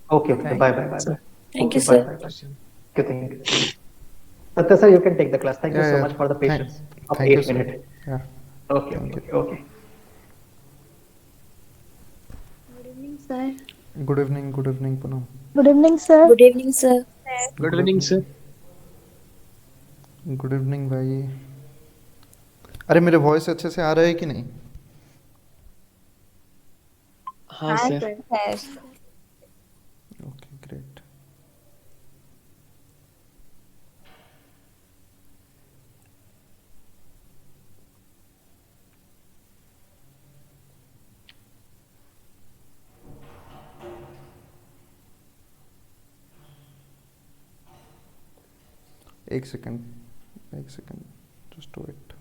Okay, okay. Thank Bye, you. bye, bye, sir. bye. Thank you, Okay, bye, sir. bye, bye. Thank you. Satya sir, you can take the class. Thank you Yeah, so yeah. much for the Thank, patience of thank you, 8 sir. minutes. Yeah, Okay, okay, thank you. okay, okay. Good evening, sir. Good evening, Punam. Good evening, sir. Good evening, sir. Good good evening sir. Evening. Good evening भाई। अरे मेरे voice अच्छे से आ रहा है कि नहीं? हाँ हाँ सर। सर। Okay, great. एक सेकंड, एक सेकंड, जस्ट वेट।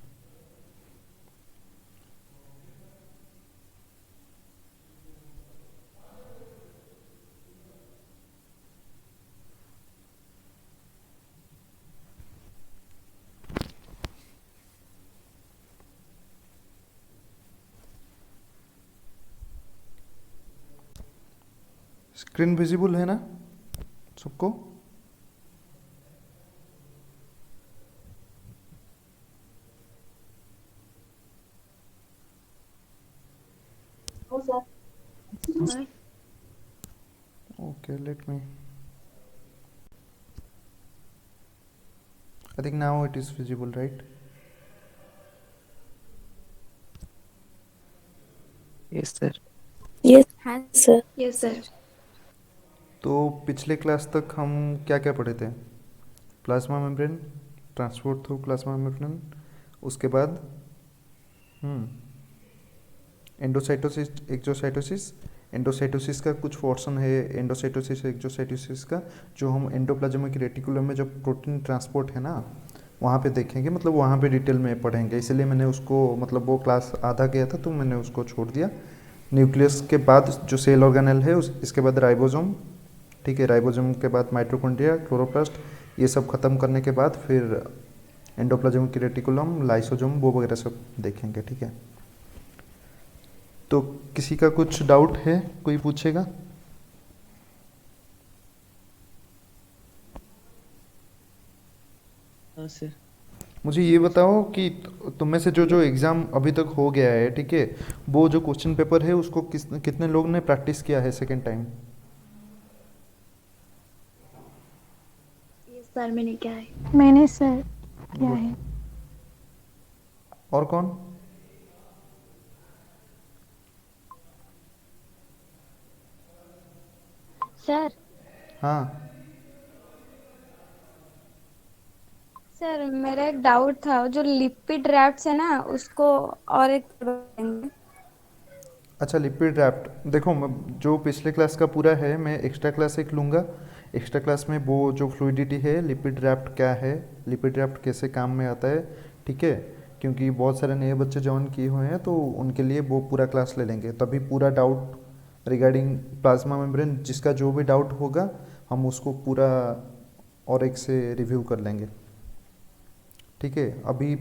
स्क्रीन विजिबल है ना सबको? No, sir. Sir. Okay, let me. I think now it is visible, right? Yes sir. Yes, sir. Yes, sir. तो पिछले क्लास तक हम क्या क्या पढ़े थे? Plasma membrane, transport through plasma membrane, उसके बाद एंडोसाइटोसिस, एक्सोसाइटोसिस। एंडोसाइटोसिस का कुछ पोर्शन है, एंडोसाइटोसिस एक्सोसाइटोसिस का, जो हम एंडोप्लाज्मिक रेटिकुलम में जब प्रोटीन ट्रांसपोर्ट है ना वहाँ पे देखेंगे, मतलब वहाँ पे डिटेल में पढ़ेंगे। इसलिए मैंने उसको, मतलब वो क्लास आधा गया था तो मैंने उसको छोड़ दिया। न्यूक्लियस के बाद जो सेल ऑर्गेनेल है इसके बाद राइबोसोम, ठीक है, राइबोसोम के बाद माइटोकॉन्ड्रिया, क्लोरोप्लास्ट, ये सब खत्म करने के बाद फिर एंडोप्लाज्मिक रेटिकुलम, लाइसोसोम, वो वगैरह सब देखेंगे, ठीक है। तो किसी का कुछ डाउट है? कोई पूछेगा? हाँ सर। मुझे ये बताओ कि तुम में से जो जो एग्ज़ाम अभी तक हो गया है, ठीक है, वो जो क्वेश्चन पेपर है उसको कितने लोग ने प्रैक्टिस किया है सेकेंड टाइम? Yes, sir. मैंने क्या है? मैंने सर क्या गुड। है? और कौन? सर। हाँ, सर मेरा एक डाउट था, जो लिपिड रैप्ट्स है ना उसको और एक बताएंगे? अच्छा, लिपिड रैप्ट देखो, जो पिछले क्लास का पूरा है मैं एक्स्ट्रा क्लास एक लूँगा। एक्स्ट्रा क्लास में वो जो फ्लूइडिटी है, लिपिड रैप्ट क्या है, लिपिड रैप्ट कैसे काम में आता है, ठीक है, क्योंकि बहुत सारे नए बच्चे ज्वाइन किए हुए हैं तो उनके लिए वो पूरा क्लास ले लेंगे, तभी पूरा डाउट रिगार्डिंग प्लाज्मा मेम्ब्रेन जिसका जो भी डाउट होगा हम उसको पूरा और एक से रिव्यू कर लेंगे, ठीक है। अभी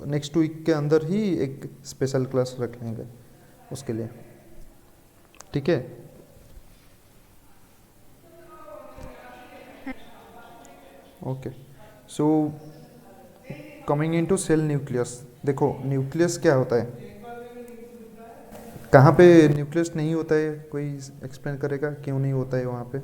नेक्स्ट वीक के अंदर ही एक स्पेशल क्लास रख लेंगे उसके लिए, ठीक है। Okay, so coming into cell nucleus, देखो न्यूक्लियस क्या होता है, कहाँ पे न्यूक्लियस नहीं होता है, कोई एक्सप्लेन करेगा क्यों नहीं होता है वहाँ पे?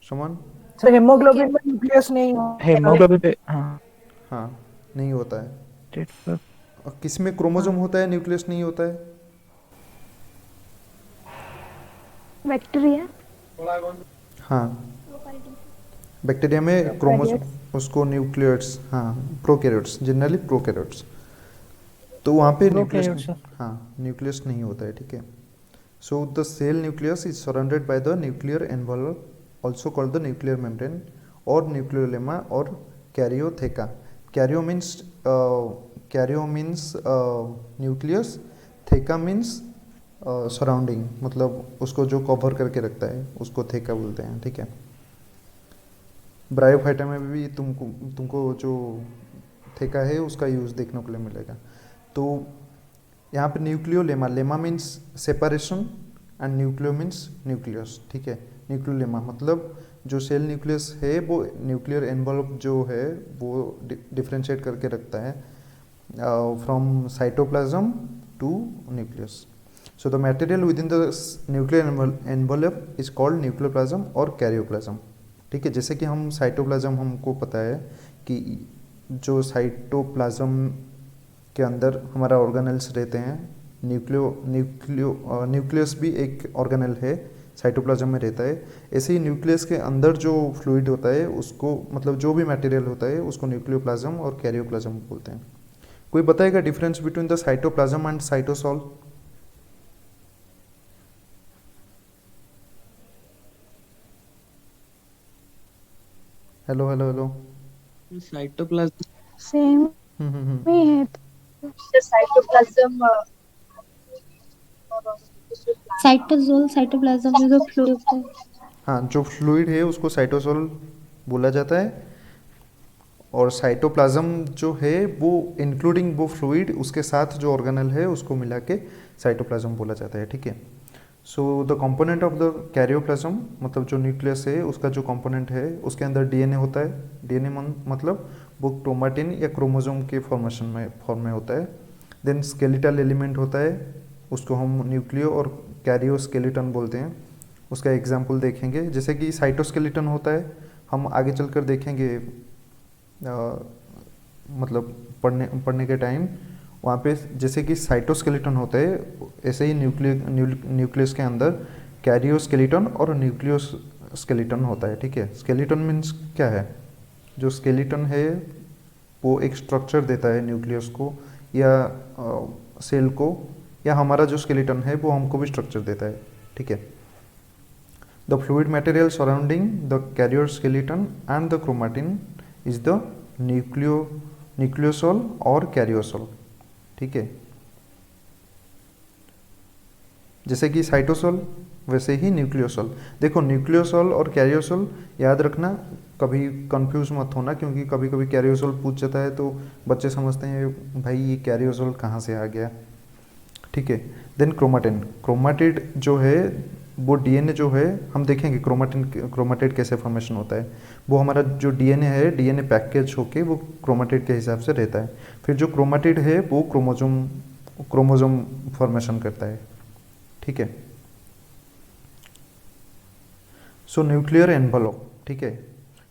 समन? सर हेमोग्लोबिन में न्यूक्लियस नहीं होता है। हेमोग्लोबिन पे हाँ। हाँ, नहीं होता है। डेट पर। और किस में क्रोमोसोम होता है न्यूक्लियस नहीं होता है? बैक्टीरिया। हाँ, बैक्टीरिया में क्रोमोसोम, उसको न्यूक्लियट्स, हाँ, प्रोकैरियोट्स, जनरली प्रोकैरियोट्स, तो वहाँ पे न्यूक्लियस, प्रोकैरियोट्स। हाँ, न्यूक्लियस नहीं होता है, ठीक है। So the cell nucleus is surrounded by the nuclear envelope, also called the nuclear membrane और न्यूक्लियोलेमा और karyotheca. Karyo means nucleus, theca means surrounding, मतलब उसको जो कवर करके रखता है उसको थेका बोलते हैं, ठीक है। ब्रायोफाइटा में भी तुमको तुमको जो थेका है उसका यूज़ देखने को लिए मिलेगा। तो यहाँ पे nucleolemma, lemma means separation and nucleo means nucleus, ठीक है। न्यूक्लियोलेमा मतलब जो सेल न्यूक्लियस है वो न्यूक्लियर एनवलप जो है वो डिफ्रेंशिएट करके रखता है from cytoplasm to nucleus. So the material within the nuclear envelope is called nucleoplasm और कैरियोप्लाज्म, ठीक है। जैसे कि हम साइटोप्लाज्म हमको पता है कि जो साइटोप्लाज्म के अंदर हमारा ऑर्गेनेल्स रहते हैं, न्यूक्लियस भी एक ऑर्गेनेल है, साइटोप्लाज्म में रहता है। ऐसे ही न्यूक्लियस के अंदर जो फ्लूइड होता है उसको, मतलब जो भी मटेरियल होता है उसको न्यूक्लियोप्लाज्म और कैरियोप्लाज्म बोलते हैं। कोई बताएगा difference between the cytoplasm and cytosol? Hello hello hello. Cytoplasm same ही है। साइटोसोल साइटोप्लाज्म में जो फ्लूइड होता है। हाँ, जो फ्लूइड है उसको साइटोसॉल बोला जाता है, और साइटोप्लाज्म जो है वो इंक्लूडिंग वो फ्लूइड उसके साथ जो ऑर्गेनेल है उसको मिला के साइटोप्लाज्म बोला जाता है, ठीक है। So the component of the karyoplasm मतलब जो न्यूक्लियस है उसका जो कंपोनेंट है उसके अंदर डीएनए होता है। डीएनए मतलब वो क्रोमेटिन या क्रोमोसोम के फॉर्म में होता है। देन स्केलेटल एलिमेंट होता है, उसको हम न्यूक्लियो और कैरियोस्केलेटन बोलते हैं। उसका एग्जाम्पल देखेंगे, जैसे कि साइटोस्केलेटन होता है, हम आगे चलकर देखेंगे मतलब पढ़ने के टाइम वहाँ पे जैसे कि साइटोस्केलेटन होता है, ऐसे ही न्यूक्लियस के अंदर कैरियोस्केलेटन और न्यूक्लियोस्केलेटन होता है, ठीक है। स्केलेटन मीन्स क्या है? जो स्केलेटन है वो एक स्ट्रक्चर देता है न्यूक्लियस को या सेल को, या हमारा जो स्केलेटन है वो हमको भी स्ट्रक्चर देता है, ठीक है। The fluid material surrounding the carrier skeleton and the chromatin is the nucleosol और कैरियोसोल, ठीक है। जैसे कि साइटोसोल वैसे ही न्यूक्लियोसोल। देखो न्यूक्लियोसोल और कैरियोसोल याद रखना, कभी कंफ्यूज मत होना, क्योंकि कभी कभी कैरियोसोल पूछ जाता है तो बच्चे समझते हैं भाई ये कैरियोसोल कहाँ से आ गया, ठीक है। देन क्रोमेटिन, क्रोमेटिड जो है वो डीएनए जो है, हम देखेंगे क्रोमेटिड कैसे फॉर्मेशन होता है। वो हमारा जो डीएनए है, डीएनए पैकेज होके वो क्रोमेटिड के हिसाब से रहता है। फिर जो क्रोमेटिड है वो क्रोमोसोम फॉर्मेशन करता है, ठीक है। सो न्यूक्लियर एनवलप, ठीक है।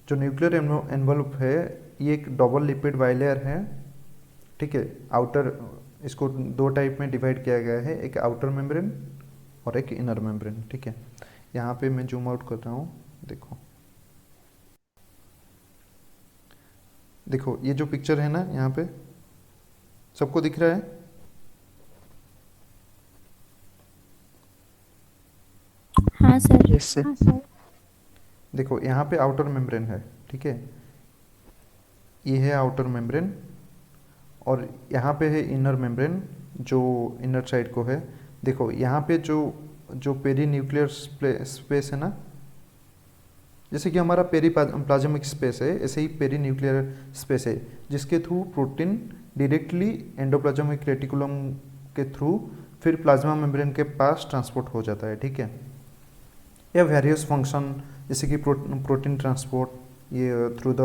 जो न्यूक्लियर एनवलप है ये एक डबल लिपिड बाइलेयर है, ठीक है। आउटर, इसको दो टाइप में डिवाइड किया गया है, एक आउटर मेम्ब्रेन और एक इनर मेम्ब्रेन, ठीक है। यहाँ पे मैं जूम आउट कर रहा हूँ, देखो देखो ये जो पिक्चर है ना, यहाँ पे सबको दिख रहा है? हाँ सर। Yes sir. हाँ सर। देखो यहाँ पे आउटर मेम्ब्रेन है, ठीक है। ये है आउटर मेम्ब्रेन और यहाँ पे है इनर मेम्ब्रेन जो इनर साइड को है। देखो यहाँ पे जो पेरी न्यूक्लियर स्पेस है ना, जैसे कि हमारा पेरी प्लाज्मिक स्पेस है, ऐसे ही पेरी न्यूक्लियर स्पेस है जिसके through protein directly endoplasmic reticulum के थ्रू फिर प्लाज्मा मेम्ब्रेन के पास ट्रांसपोर्ट हो जाता है, ठीक है। या वेरियस फंक्शन जैसे कि प्रोटीन ट्रांसपोर्ट ये थ्रू द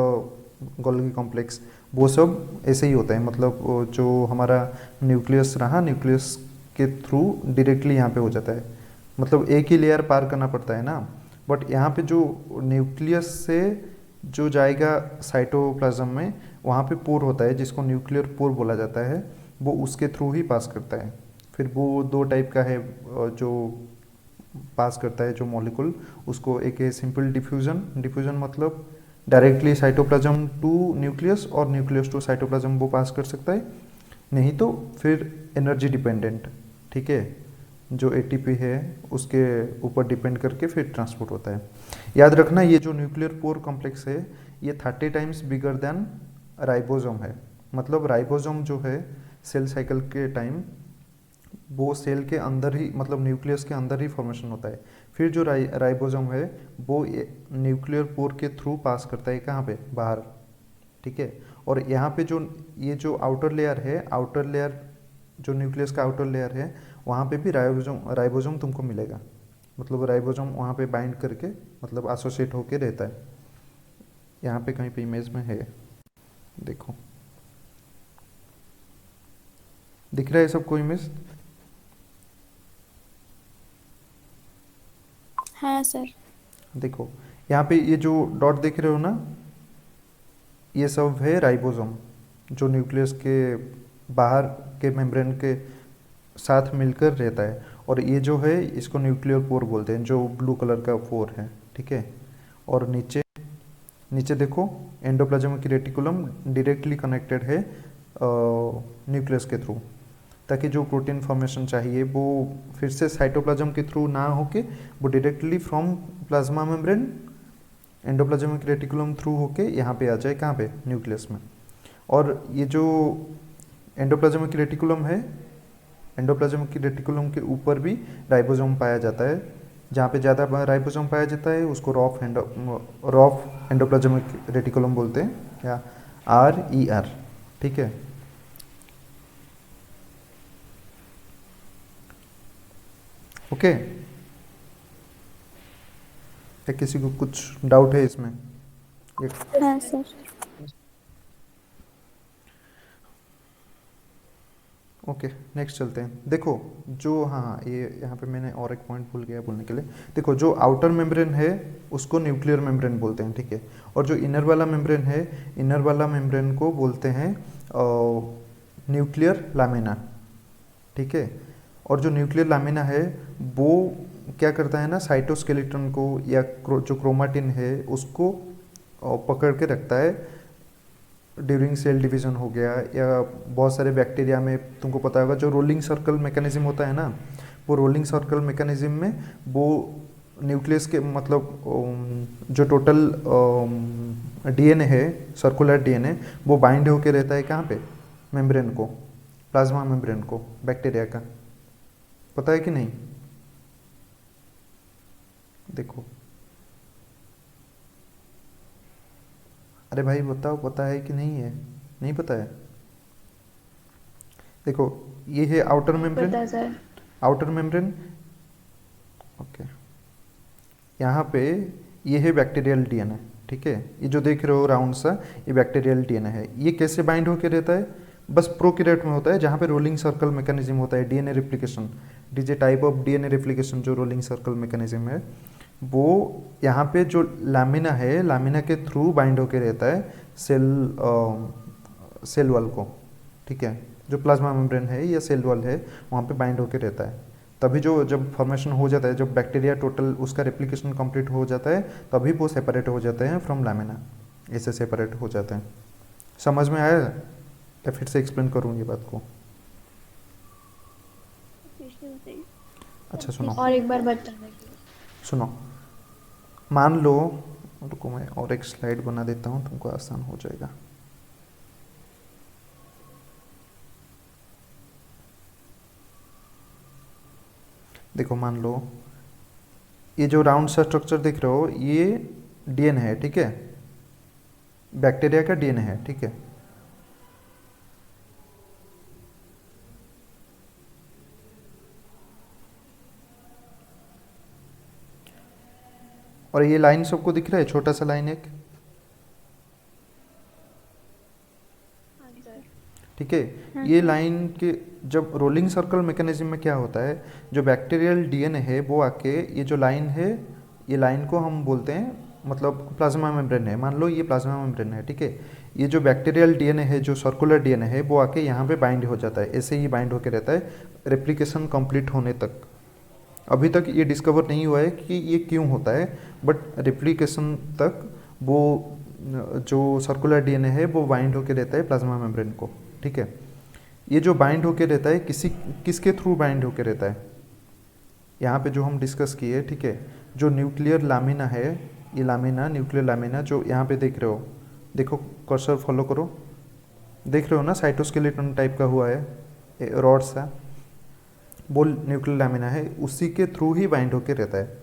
गोल्गी कॉम्प्लेक्स, वो सब ऐसे ही होता है। मतलब जो हमारा न्यूक्लियस रहा, न्यूक्लियस के थ्रू डायरेक्टली यहाँ पे हो जाता है, मतलब एक ही लेयर पार करना पड़ता है ना। बट यहाँ पे जो न्यूक्लियस से जो जाएगा साइटोप्लाज्म में, वहाँ पे पोर होता है जिसको न्यूक्लियर पोर बोला जाता है, वो उसके थ्रू ही पास करता है। फिर वो दो टाइप का है जो पास करता है जो मॉलिक्यूल, उसको एक है सिंपल डिफ्यूजन मतलब डायरेक्टली साइटोप्लाज्म टू न्यूक्लियस और न्यूक्लियस टू साइटोप्लाज्म वो पास कर सकता है, नहीं तो फिर एनर्जी डिपेंडेंट, ठीक है, जो एटीपी है उसके ऊपर डिपेंड करके फिर ट्रांसपोर्ट होता है। याद रखना ये जो न्यूक्लियर पोर कॉम्प्लेक्स है ये 30 टाइम्स बिगर देन राइबोसोम है। मतलब राइबोसोम जो है सेल साइकिल के टाइम वो सेल के अंदर ही, मतलब न्यूक्लियस के अंदर ही फॉर्मेशन होता है। फिर जो राइबोसोम है वो न्यूक्लियर पोर के थ्रू पास करता है, कहाँ पे? बाहर, ठीक है। और यहाँ पे जो ये जो आउटर लेयर है, आउटर लेयर जो न्यूक्लियस का आउटर लेयर है वहाँ पे भी राइबोसोम तुमको मिलेगा, मतलब राइबोसोम वहाँ पे बाइंड करके मतलब एसोसिएट होके रहता है। यहाँ पे कहीं पे इमेज में है, देखो दिख रहा है सबको इमेज? हाँ सर। देखो यहाँ पे ये जो डॉट देख रहे हो ना, ये सब है राइबोसोम, जो न्यूक्लियस के बाहर के मेम्ब्रेन के साथ मिलकर रहता है। और ये जो है इसको न्यूक्लियर पोर बोलते हैं, जो ब्लू कलर का पोर है, ठीक है। और नीचे नीचे देखो एंडोप्लाज्मिक रेटिकुलम डायरेक्टली कनेक्टेड है न्यूक्लियस के थ्रू, ताकि जो प्रोटीन फॉर्मेशन चाहिए वो फिर से साइटोप्लाज्म के थ्रू ना होके वो directly from plasma membrane endoplasmic reticulum through होके यहाँ पे आ जाए, कहाँ पे? न्यूक्लियस में। और ये जो एंडोप्लाज्मिक रेटिकुलम है, एंडोप्लाज्मिक रेटिकुलम के ऊपर भी राइबोसोम पाया जाता है। जहाँ पे ज़्यादा राइबोसोम पाया जाता है उसको रॉफ एंडोप्लाज्मिक रेटिकुलम बोलते हैं, या RER, ठीक है। ओके, क्या किसी को कुछ डाउट है इसमें? हाँ सर। ओके नेक्स्ट चलते हैं। देखो जो हाँ ये यहाँ पे मैंने और एक पॉइंट भूल गया बोलने के लिए। देखो जो आउटर मेम्ब्रेन है उसको न्यूक्लियर मेम्ब्रेन बोलते हैं, ठीक है। और जो इनर वाला मेम्ब्रेन है, इनर वाला मेम्ब्रेन को बोलते हैं न्यूक्लियर लामिना, ठीक है। और जो न्यूक्लियर लामिना है वो क्या करता है ना, साइटोस्केलेटन को या जो क्रोमाटिन है उसको पकड़ के रखता है ड्यूरिंग सेल डिवीज़न हो गया, या बहुत सारे बैक्टीरिया में तुमको पता होगा जो रोलिंग सर्कल मैकेनिज्म होता है ना, वो रोलिंग सर्कल मैकेनिज्म में वो न्यूक्लियस के मतलब जो टोटल DNA है, सर्कुलर DNA, वो बाइंड होके रहता है कहाँ पे? मेम्ब्रेन को, प्लाज्मा मेम्ब्रेन को, बैक्टीरिया का। पता है कि नहीं? देखो अरे भाई बताओ, पता है कि नहीं है? नहीं पता है? देखो ये है आउटर मेम्ब्रेन, पता सर। Outer membrane, okay. यहाँ पे ये है बैक्टीरियल DNA, ठीक है। ये जो देख रहे हो राउंड सा, ये बैक्टीरियल DNA है। ये कैसे बाइंड होके रहता है? बस प्रोकैरियोट में होता है, जहाँ पे रोलिंग सर्कल मैकेनिज्म होता है, DNA replication, DJ type of DNA replication जो रोलिंग सर्कल मैकेनिज्म है, वो यहाँ पे जो लामिना है, लामिना के थ्रू बाइंड होके रहता है सेल वॉल को, ठीक है। जो प्लाज्मा मेम्ब्रेन है या सेल वॉल है वहाँ पे बाइंड होके रहता है। तभी जो जब फॉर्मेशन हो जाता है, जब बैक्टीरिया टोटल उसका रेप्लिकेशन कंप्लीट हो जाता है, तभी वो सेपरेट हो जाते हैं फ्रॉम लामिना, ऐसे सेपरेट हो जाते हैं। समझ में आया या फिर से एक्सप्लेन करूँ ये बात को? अच्छा सुनो, और एक बार बता। सुनो, मान लो, रुको मैं और एक स्लाइड बना देता हूँ, तुमको आसान हो जाएगा। देखो मान लो ये जो राउंड सा स्ट्रक्चर देख रहे हो, ये DNA है, ठीक है। बैक्टीरिया का DNA है, ठीक है। और ये लाइन सबको दिख रहा है, छोटा सा लाइन एक, ठीक है। ये लाइन के जब रोलिंग सर्कल मैकेनिज्म में क्या होता है, जो बैक्टीरियल DNA है वो आके ये जो लाइन है, ये लाइन को हम बोलते हैं मतलब प्लाज्मा मेम्ब्रेन है, मान लो ये प्लाज्मा मेम्ब्रेन है, ठीक है। ये जो बैक्टीरियल DNA है, जो सर्कुलर DNA है, वो आके यहाँ पे बाइंड हो जाता है, ऐसे ही बाइंड होके रहता है रेप्लिकेशन कंप्लीट होने तक। अभी तक ये डिस्कवर नहीं हुआ है कि ये क्यों होता है, बट रेप्लिकेशन तक वो जो सर्कुलर DNA है वो बाइंड होके रहता है प्लाज्मा मेम्ब्रेन को, ठीक है। ये जो बाइंड होके रहता है किसके थ्रू बाइंड होके रहता है? यहाँ पे जो हम डिस्कस किए, ठीक है। जो न्यूक्लियर लामिना है, ये लामिना, न्यूक्लियर लामिना जो यहाँ पे देख रहे हो, देखो कर्सर फॉलो करो, देख रहे हो ना साइटोस्केलेटन टाइप का हुआ है रॉड सा, वो न्यूक्लियर लामिना है, उसी के थ्रू ही बाइंड होके रहता है।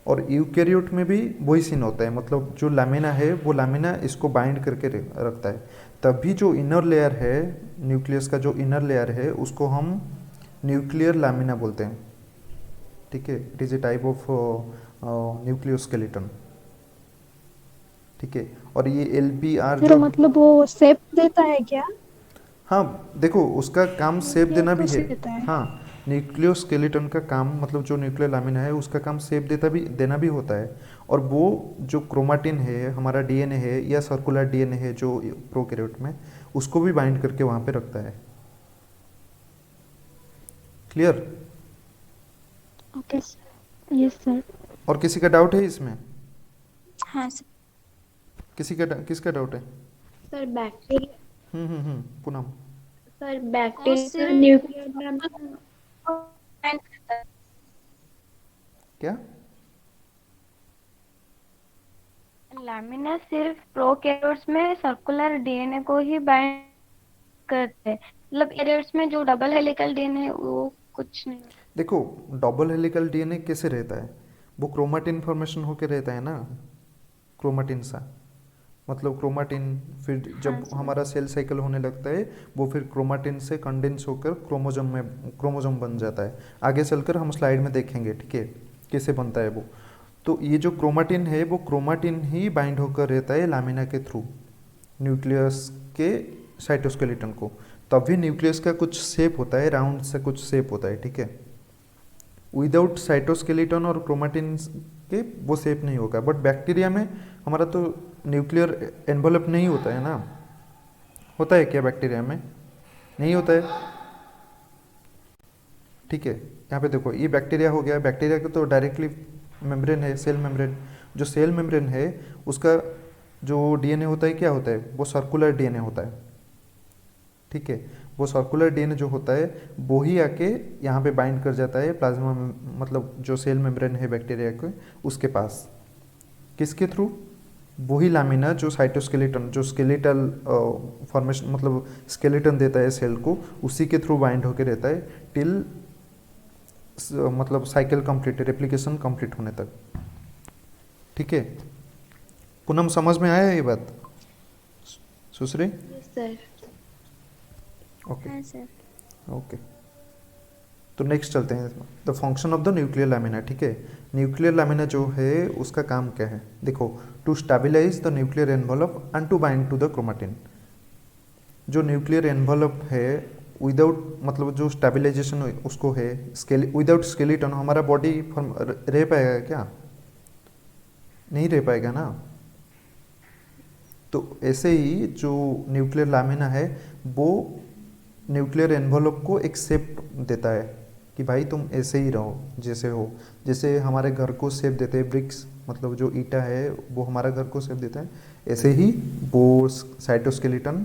और यूकैरियोट में भी वही सीन होता है, मतलब जो लामिना है वो लामिना इसको बाइंड करके रखता है। तभी जो इनर लेयर है न्यूक्लियस का, जो इनर लेयर है उसको हम न्यूक्लियर लामिना बोलते हैं, ठीक है। It is a type of nucleoskeleton, ठीक है। और ये LPR फिर जो, मतलब वो शेप देता है क्या? हाँ देखो उसका काम शेप देना भी है। देता है। हाँ, न्यूक्लियोस्केलेटन का काम, मतलब जो न्यूक्लियर लामिना है उसका काम शेप देना भी होता है। और वो जो क्रोमाटिन है, हमारा DNA है या सर्कुलर DNA है जो प्रोकैरियोट में, उसको भी बाइंड करके वहाँ पे रखता है। Clear? Okay sir, yes sir. और किसी का डाउट है इसमें? हाँ सर। किसका डाउट है? Sir bacteria, Poonam. सर वो बैक्टीरिया सिर्फ न्यूक्लियर क्या? लैमिना सिर्फ प्रोकैरियोट्स में सर्कुलर डीएनए को ही बाइंड करते हैं, मतलब एरियर्स में जो डबल हेलिकल डीएनए है वो कुछ नहीं। देखो डबल हेलिकल DNA कैसे रहता है? वो क्रोमाटिन फॉर्मेशन होके रहता है ना, क्रोमाटिन सा, मतलब क्रोमाटिन फिर जब हमारा सेल साइकिल होने लगता है वो फिर क्रोमाटिन से कंडेंस होकर क्रोमोजोम बन जाता है। आगे चलकर हम स्लाइड में देखेंगे, ठीक है, कैसे बनता है वो। तो ये जो क्रोमाटिन है वो क्रोमाटिन ही बाइंड होकर रहता है लामिना के थ्रू न्यूक्लियस के साइटोस्केलेटन को। तभी न्यूक्लियस का कुछ शेप होता है, राउंड से कुछ शेप होता है, ठीक है। विदाउट साइटोस्केलेटन और क्रोमाटिन के वो शेप नहीं होगा। बट बैक्टीरिया में हमारा तो न्यूक्लियर एनवलप नहीं होता है ना, होता है क्या बैक्टीरिया में? नहीं होता है, ठीक है। यहाँ पे देखो ये बैक्टीरिया हो गया, बैक्टीरिया का तो डायरेक्टली मेम्ब्रेन है, सेल मेम्ब्रेन। जो सेल मेम्ब्रेन है उसका जो DNA होता है क्या होता है? वो सर्कुलर DNA होता है, ठीक है। वो सर्कुलर DNA जो होता है वो ही आके यहाँ पे बाइंड कर जाता है प्लाज्मा, मतलब जो सेल मेम्ब्रेन है बैक्टीरिया के उसके पास। किसके थ्रू? वही लामिना जो साइटोस्केलेटन, जो स्केलेटल फॉर्मेशन, मतलब स्केलेटन देता है सेल को, उसी के थ्रू बाइंड होके रहता है टिल मतलब साइकिल कंप्लीट, रेप्लिकेशन कंप्लीट होने तक, ठीक है। पूनम समझ में आया ये बात? सुश्री? सर ओके हाँ सर। ओके, तो नेक्स्ट चलते हैं। The function of the nuclear lamina, ठीक है। न्यूक्लियर लामिना जो है उसका काम क्या है? देखो, to stabilize the nuclear envelope and to bind to the chromatin. जो न्यूक्लियर एनवलप है विदाउट, मतलब जो स्टेबलाइजेशन उसको है, विदाउट स्केलेटन हमारा बॉडी रह पाएगा क्या? नहीं रह पाएगा ना। तो ऐसे ही जो न्यूक्लियर लामिना है वो न्यूक्लियर एनवलप को एक शेप देता है कि भाई तुम ऐसे ही रहो जैसे हो। जैसे हमारे घर को शेप देते हैं ब्रिक्स, मतलब जो ईटा है वो हमारा घर को शेप देता है, ऐसे ही वो साइटोस्केलेटन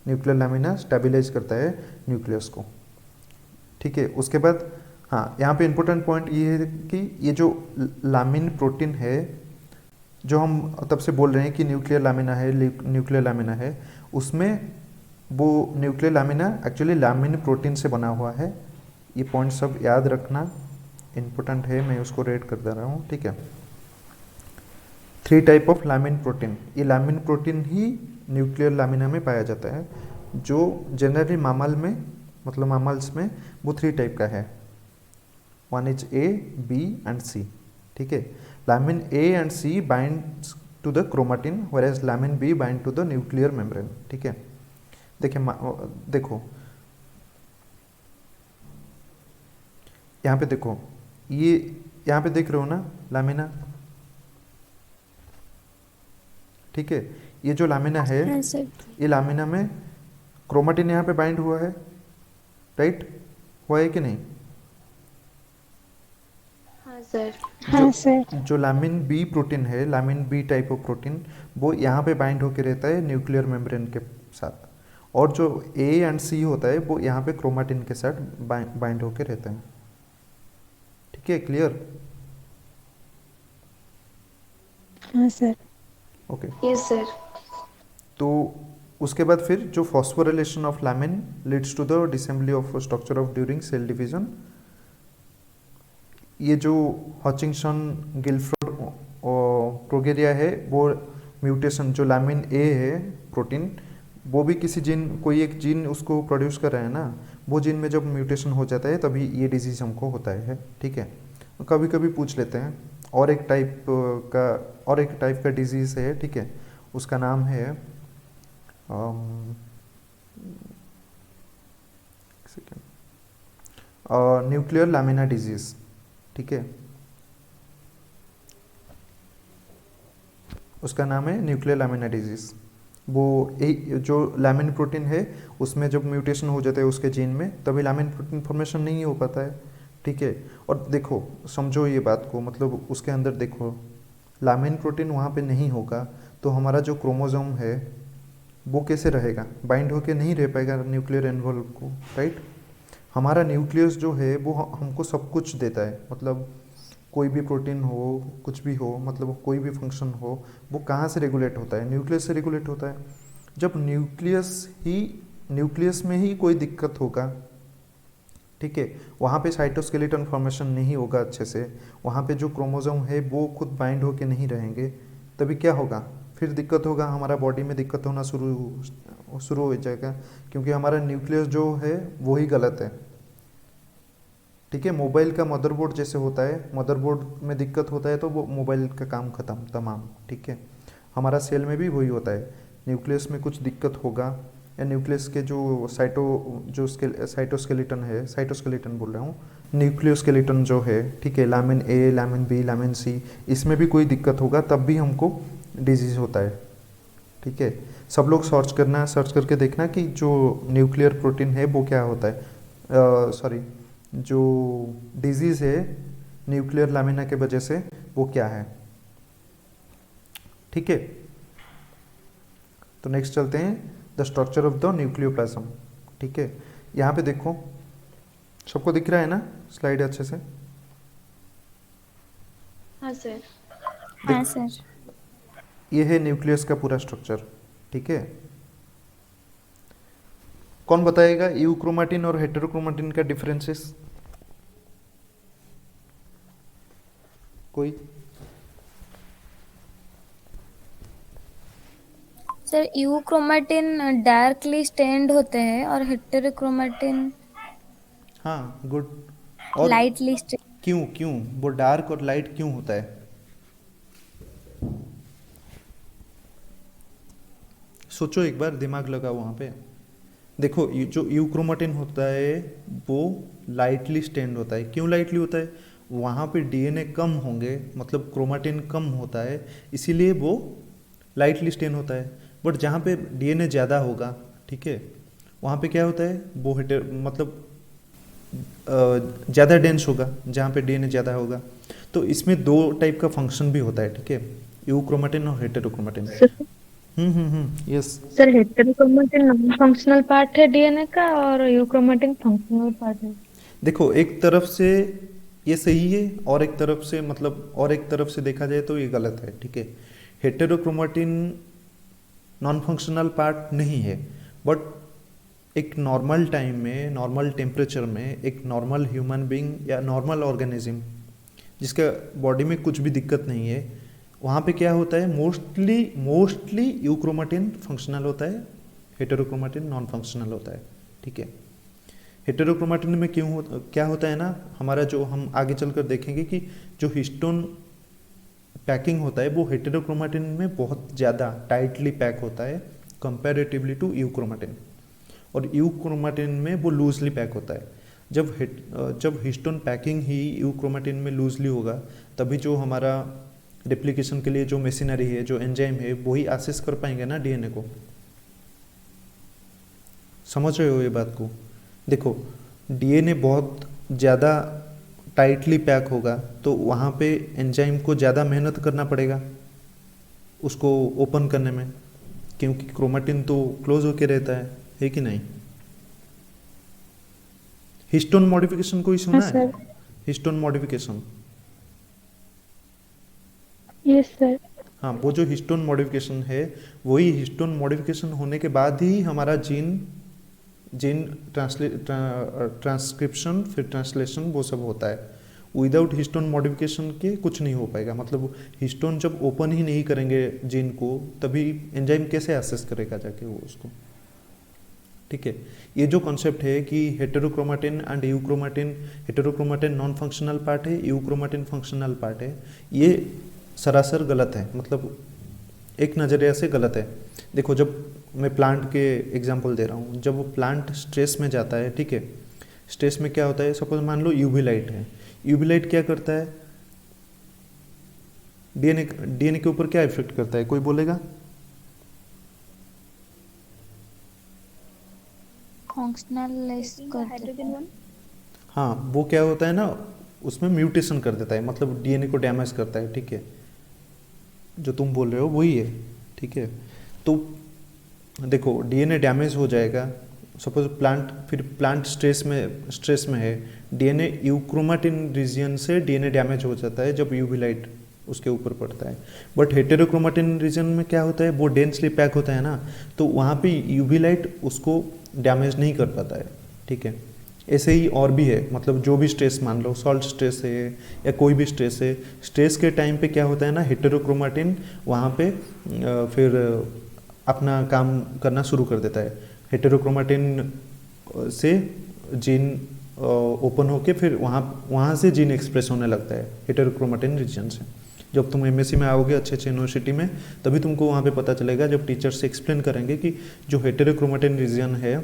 न्यूक्लियर लामिना स्टेबलाइज करता है न्यूक्लियस को, ठीक है। उसके बाद हाँ, यहाँ पे इम्पोर्टेंट पॉइंट ये है कि ये जो लामिन प्रोटीन है जो हम तब से बोल रहे हैं कि न्यूक्लियर लामिना है, न्यूक्लियर लामिना है, उसमें वो nuclear lamina actually lamin protein से बना हुआ है। ये पॉइंट सब याद रखना इम्पोर्टेंट है, मैं उसको रेड कर दे रहा हूँ, ठीक है। 3 टाइप ऑफ लामिन प्रोटीन। ये लामिन प्रोटीन ही न्यूक्लियर लामिना में पाया जाता है, जो जनरली मामल में, मतलब मामल्स में वो 3 टाइप का है। 1 is A, B and C, ठीक है। Lamin A and C binds to the chromatin, whereas lamin B bind to the nuclear membrane, ठीक है। देखो यहाँ पे देखो, ये यहाँ पे देख रहे हो ना लामिना, ठीक है। ये जो लामिना है, हाँ सर। ये लामिना में क्रोमाटिन यहाँ पे बाइंड हुआ है, राइट? हुआ है कि नहीं? हाँ सर। हाँ सर। जो लामिन बी प्रोटीन है, lamin B type of protein, वो यहाँ पे बाइंड होके रहता है न्यूक्लियर मेम्ब्रेन के साथ। और जो ए एंड सी होता है वो यहाँ पे क्रोमाटिन के साथ बाइंड होके रहता है, ठीक है। क्लियर? हाँ सर। ओके। Yes sir. तो उसके बाद फिर जो phosphorylation of lamin leads to the disassembly of structure of during cell division, ये जो हचिंगसन गिलफ्रोड प्रोगेरिया है वो म्यूटेशन जो लामिन ए है प्रोटीन, वो भी किसी जीन, कोई एक जीन उसको प्रोड्यूस कर रहा है ना, वो जीन में जब म्यूटेशन हो जाता है तभी ये डिजीज़ हमको होता है। ठीक है, कभी कभी पूछ लेते हैं और एक टाइप का डिजीज़ है। ठीक है, उसका नाम है न्यूक्लियर लैमिना डिजीज़। ठीक है, उसका नाम है न्यूक्लियर लैमिना डिजीज़। वो जो लैमिन प्रोटीन है उसमें जब म्यूटेशन हो जाता है उसके जीन में, तभी लैमिन प्रोटीन फॉर्मेशन नहीं हो पाता है। ठीक है, और देखो समझो ये बात को, मतलब उसके अंदर देखो लैमिन प्रोटीन वहाँ पे नहीं होगा तो हमारा जो क्रोमोसोम है वो कैसे रहेगा, बाइंड होके नहीं रह पाएगा न्यूक्लियर एनवलप को, राइट। हमारा न्यूक्लियस जो है वो हमको सब कुछ देता है, मतलब कोई भी प्रोटीन हो, कुछ भी हो, मतलब कोई भी फंक्शन हो, वो कहाँ से रेगुलेट होता है, न्यूक्लियस से रेगुलेट होता है। जब न्यूक्लियस में ही कोई दिक्कत होगा, ठीक है, वहाँ पे साइटोस्केलेटन फॉर्मेशन नहीं होगा अच्छे से, वहाँ पे जो क्रोमोसोम है वो खुद बाइंड होके नहीं रहेंगे, तभी क्या होगा, फिर दिक्कत होगा, हमारा बॉडी में दिक्कत होना शुरू हो जाएगा, क्योंकि हमारा न्यूक्लियस जो है वो ही गलत है। ठीक है, मोबाइल का मदरबोर्ड जैसे होता है, मदरबोर्ड में दिक्कत होता है तो वो मोबाइल का काम खत्म तमाम। ठीक है, हमारा सेल में भी वही होता है, न्यूक्लियस में कुछ दिक्कत होगा या न्यूक्लियस के जो साइटोस्केलेटन है, साइटोस्केलेटन बोल रहा हूँ, न्यूक्लियोस्केलेटन जो है, ठीक है, लामिन ए, लामिन बी, लामिन सी, इसमें भी कोई दिक्कत होगा तब भी हमको डिजीज़ होता है। ठीक है, सब लोग सर्च करके देखना कि जो न्यूक्लियर प्रोटीन है वो क्या होता है, जो डिजीज़ है न्यूक्लियर लैमिना के वजह से वो क्या है। ठीक है, तो नेक्स्ट चलते हैं the structure of the nucleoplasm. ठीक है, यहाँ पे देखो सबको दिख रहा है ना स्लाइड अच्छे से? हाँ सर। हाँ सर। ये है न्यूक्लियस का पूरा स्ट्रक्चर। ठीक है, कौन बताएगा यूक्रोमाटिन और हेटेरोक्रोमाटिन का डिफरेंसेस? कोई? सर यूक्रोमाटिन डार्कली स्टेन्ड होते हैं और हेटेरोक्रोमाटिन हाँ, गुड। और लाइटली स्टेन्ड। क्यों वो डार्क और लाइट क्यों होता है? सोचो एक बार, दिमाग लगाओ वहाँ पे। देखो ये जो यूक्रोमाटिन होता है वो लाइटली स्टेन्ड होता है। क्यों लाइटली होता है? वहाँ पे डीएनए कम होंगे, मतलब क्रोमाटिन कम होता है, इसीलिए वो लाइटली स्टेन होता है। बट जहाँ पे डीएनए ज़्यादा होगा, ठीक है, वहाँ पे क्या होता है, वो मतलब ज़्यादा डेंस होगा जहाँ पे डीएनए ज़्यादा होगा। तो इसमें दो टाइप का फंक्शन भी होता है, ठीक है, यूक्रोमाटिन और heterochromatin. Yes sir, heterochromatin non functional part है डीएनए का और यूक्रोमाटिन फंक्शनल पार्ट है। देखो एक तरफ से ये सही है और एक तरफ से, मतलब और एक तरफ से देखा जाए तो ये गलत है। ठीक है, हेटेरोक्रोमाटिन नॉन फंक्शनल पार्ट नहीं है, बट एक नॉर्मल टाइम में, नॉर्मल टेम्परेचर में, एक नॉर्मल ह्यूमन बीइंग या नॉर्मल ऑर्गेनिज्म जिसका बॉडी में कुछ भी दिक्कत नहीं है, वहाँ पे क्या होता है, मोस्टली यूक्रोमाटिन फंक्शनल होता है, हेटेरोक्रोमाटिन नॉन फंक्शनल होता है। ठीक है, हेटेरोक्रोमाटिन में क्या होता है ना, हमारा जो हम आगे चलकर देखेंगे कि जो हिस्टोन पैकिंग होता है वो हेटेरोक्रोमाटिन में बहुत ज़्यादा टाइटली पैक होता है कंपैरेटिवली टू यूक्रोमाटिन, और यूक्रोमाटिन में वो लूजली पैक होता है। जब हिस्टोन पैकिंग ही यूक्रोमाटिन में लूजली होगा तभी जो हमारा रेप्लिकेशन के लिए जो मशीनरी है, जो एंजाइम है, वही एक्सेस कर पाएंगे ना डीएनए को। समझ रहे हो ये बात को? देखो डीएनए बहुत ज़्यादा टाइटली पैक होगा तो वहाँ पे एंजाइम को ज़्यादा मेहनत करना पड़ेगा उसको ओपन करने में, क्योंकि क्रोमाटिन तो क्लोज होके रहता है कि नहीं? हिस्टोन मॉडिफिकेशन कोई सुना है? Histone modification? Yes sir. हाँ, वो जो हिस्टोन मॉडिफिकेशन है, वही हिस्टोन मॉडिफिकेशन होने के बाद ही हमारा जीन ट्रांसक्रिप्शन, फिर ट्रांसलेशन, वो सब होता है। विदाउट हिस्टोन मॉडिफिकेशन के कुछ नहीं हो पाएगा। मतलब हिस्टोन जब ओपन ही नहीं करेंगे जीन को, तभी एंजाइम कैसे एक्सेस करेगा जाके वो उसको। ठीक है, ये जो कॉन्सेप्ट है कि heterochromatin and euchromatin, heterochromatin non functional part है, यूक्रोमेटिन फंक्शनल पार्ट है, ये सरासर गलत है। मतलब एक नज़रिया से गलत है। देखो, जब मैं प्लांट के एग्जांपल दे रहा हूँ, जब वो प्लांट स्ट्रेस में जाता है, ठीक है, स्ट्रेस में क्या होता है, सपोज मान लो यूवी लाइट है, यूवी लाइट क्या करता है, डीएनए के ऊपर क्या इफेक्ट करता है, कोई बोलेगा? फंक्शनल कर हाँ, वो क्या होता है ना, उसमें म्यूटेशन कर देता है, मतलब डीएनए को डैमेज करता है। ठीक है, जो तुम बोल रहे हो वही है। ठीक है, तो देखो डीएनए डैमेज हो जाएगा, सपोज प्लांट स्ट्रेस में है, डीएनए यूक्रोमेटिन रीजन से डीएनए डैमेज हो जाता है जब यूवी लाइट उसके ऊपर पड़ता है। बट हेटेरोक्रोमेटिन रीजन में क्या होता है, वो डेंसली पैक होता है ना, तो वहाँ पे यूवी लाइट उसको डैमेज नहीं कर पाता है। ठीक है, ऐसे ही और भी है, मतलब जो भी स्ट्रेस, मान लो सॉल्ट स्ट्रेस है या कोई भी स्ट्रेस है, स्ट्रेस के टाइम पे क्या होता है ना, हेटेरोक्रोमेटिन वहाँ पे फिर अपना काम करना शुरू कर देता है। हेटेरोक्रोमेटिन से जीन ओपन होके फिर वहाँ से जीन एक्सप्रेस होने लगता है हेटेरोक्रोमेटिन रीजन से। जब तुम एमएससी में आओगे अच्छे यूनिवर्सिटी में, तभी तुमको वहाँ पे पता चलेगा, जब टीचर्स से एक्सप्लेन करेंगे कि जो हेटेरोक्रोमेटिन रीजन है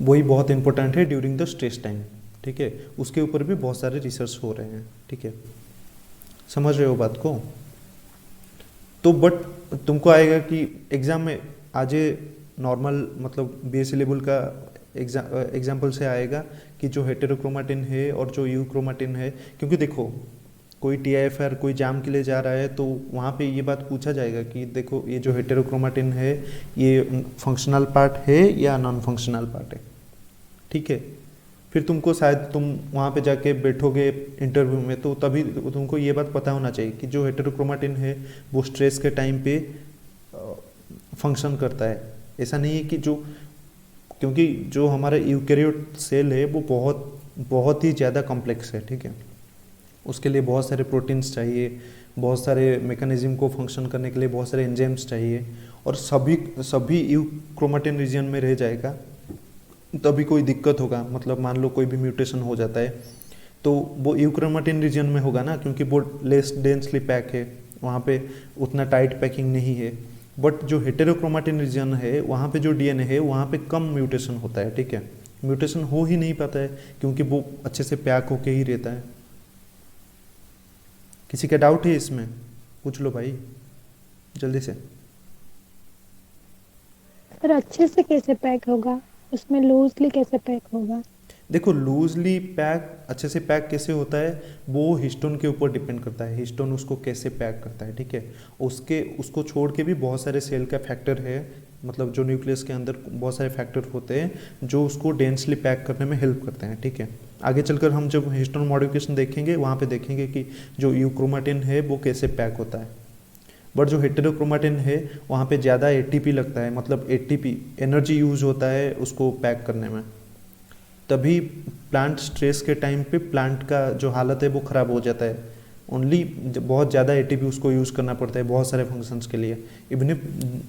वही बहुत इंपॉर्टेंट है ड्यूरिंग द स्ट्रेस टाइम। ठीक है, उसके ऊपर भी बहुत सारे रिसर्च हो रहे हैं। ठीक है, समझ रहे हो बात को? तो बट तुमको आएगा कि एग्ज़ाम में आज नॉर्मल, मतलब बीएससी लेवल का एग्जाम्पल से आएगा कि जो हेटेरोक्रोमेटिन है और जो यूक्रोमेटिन है, क्योंकि देखो कोई टीआईएफआर कोई जाम के लिए जा रहा है तो वहाँ पे ये बात पूछा जाएगा कि देखो ये जो हेटेरोक्रोमेटिन है ये फंक्शनल पार्ट है या नॉन फंक्शनल पार्ट है। ठीक है, फिर तुमको शायद तुम वहाँ पे जाके बैठोगे इंटरव्यू में, तो तभी तुमको ये बात पता होना चाहिए कि जो हेटेरोक्रोमेटिन है वो स्ट्रेस के टाइम पे फंक्शन करता है। ऐसा नहीं है कि क्योंकि जो हमारा यूकैरियोट सेल है वो बहुत ही ज़्यादा कॉम्प्लेक्स है। ठीक है, उसके लिए बहुत सारे प्रोटीन्स चाहिए, बहुत सारे मैकेनिज्म को फंक्शन करने के लिए बहुत सारे एंजाइम्स चाहिए, और सभी यूक्रोमेटिन रीजन में रह जाएगा तभी कोई दिक्कत होगा। मतलब मान लो कोई भी म्यूटेशन हो जाता है तो वो यूक्रोमेटिन रीजन में होगा ना, क्योंकि वो लेस डेंसली पैक है, वहाँ पे उतना टाइट पैकिंग नहीं है। बट जो हेटेरोक्रोमेटिन रीजन है वहाँ पे जो डीएनए है वहाँ पे कम म्यूटेशन होता है। ठीक है, म्यूटेशन हो ही नहीं पाता है क्योंकि वो अच्छे से पैक होके ही रहता है। किसी का डाउट है इसमें? पूछ लो भाई जल्दी से। पर अच्छे से कैसे पैक होगा, उसमें लूजली कैसे पैक होगा? देखो लूजली पैक, अच्छे से पैक कैसे होता है वो हिस्टोन के ऊपर डिपेंड करता है, हिस्टोन उसको कैसे पैक करता है। ठीक है, उसको छोड़ के भी बहुत सारे सेल का फैक्टर है, मतलब जो न्यूक्लियस के अंदर बहुत सारे फैक्टर होते हैं जो उसको डेंसली पैक करने में हेल्प करते हैं। ठीक है, आगे चलकर हम जब हिस्टोन मॉडिफिकेशन देखेंगे वहाँ पे देखेंगे कि जो यूक्रोमेटिन है वो कैसे पैक होता है। बट जो हेटेरोक्रोमेटिन है वहाँ पे ज़्यादा एटीपी लगता है, मतलब एटीपी एनर्जी यूज होता है उसको पैक करने में, तभी प्लांट स्ट्रेस के टाइम पे प्लांट का जो हालत है वो ख़राब हो जाता है। ओनली बहुत ज़्यादा एटीपी उसको यूज़ करना पड़ता है बहुत सारे फंक्शंस के लिए। इवन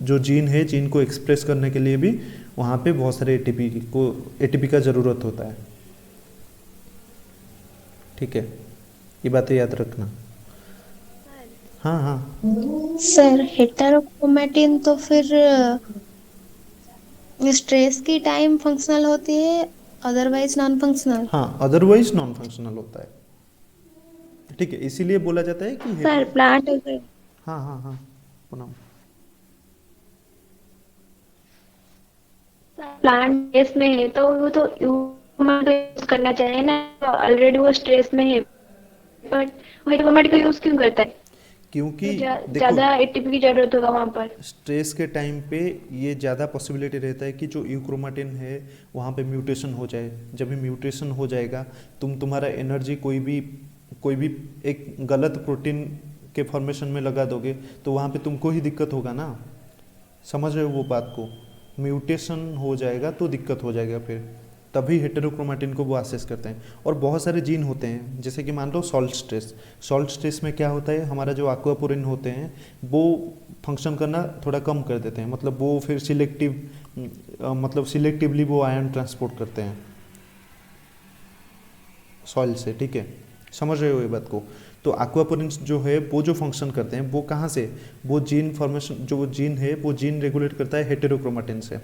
जो जीन है, जीन को एक्सप्रेस करने के लिए भी वहाँ पे बहुत सारे एटीपी का ज़रूरत होता है। ठीक है, ये बातें याद रखना। हाँ हाँ सर हेटेरोक्रोमेटिन तो फिर स्ट्रेस की टाइम फंक्शनल होती है, अदरवाइज नॉन फंक्शनल? हाँ, अदरवाइज नॉन फंक्शनल होता है। ठीक है, इसीलिए बोला जाता है कि सर प्लांट हाँ हाँ हाँ पुनः प्लांट स्ट्रेस में है तो वो तो यूज करना चाहिए ना, ऑलरेडी वो स्ट्रेस में है, बट हेटेरोक्रोमेटिन का यूज क्यों करता है? क्योंकि ज्यादा एटीपी की जरूरत होगा वहाँ पर। स्ट्रेस के टाइम पे ये ज़्यादा पॉसिबिलिटी रहता है कि जो यूक्रोमेटिन है वहाँ पे म्यूटेशन हो जाए। जब भी म्यूटेशन हो जाएगा तुम्हारा एनर्जी कोई भी एक गलत प्रोटीन के फॉर्मेशन में लगा दोगे तो वहाँ पे तुमको ही दिक्कत होगा ना। समझ रहे हो वो बात को? म्यूटेशन हो जाएगा तो दिक्कत हो जाएगा फिर। तभी हेटेरोक्रोमेटिन को वो असेस करते हैं। और बहुत सारे जीन होते हैं, जैसे कि मान लो सॉल्ट स्ट्रेस। सॉल्ट स्ट्रेस में क्या होता है, हमारा जो एक्वापोरिन होते हैं वो फंक्शन करना थोड़ा कम कर देते हैं, मतलब वो फिर मतलब सिलेक्टिवली वो आयन ट्रांसपोर्ट करते हैं सॉइल से, ठीक है, समझ रहे हो ये बात को। तो एक्वापोरिन जो है वो जो फंक्शन करते हैं वो कहाँ से, वो जीन फॉर्मेशन, जो जीन है वो जीन रेगुलेट करता है हेटेरोक्रोमेटिन से।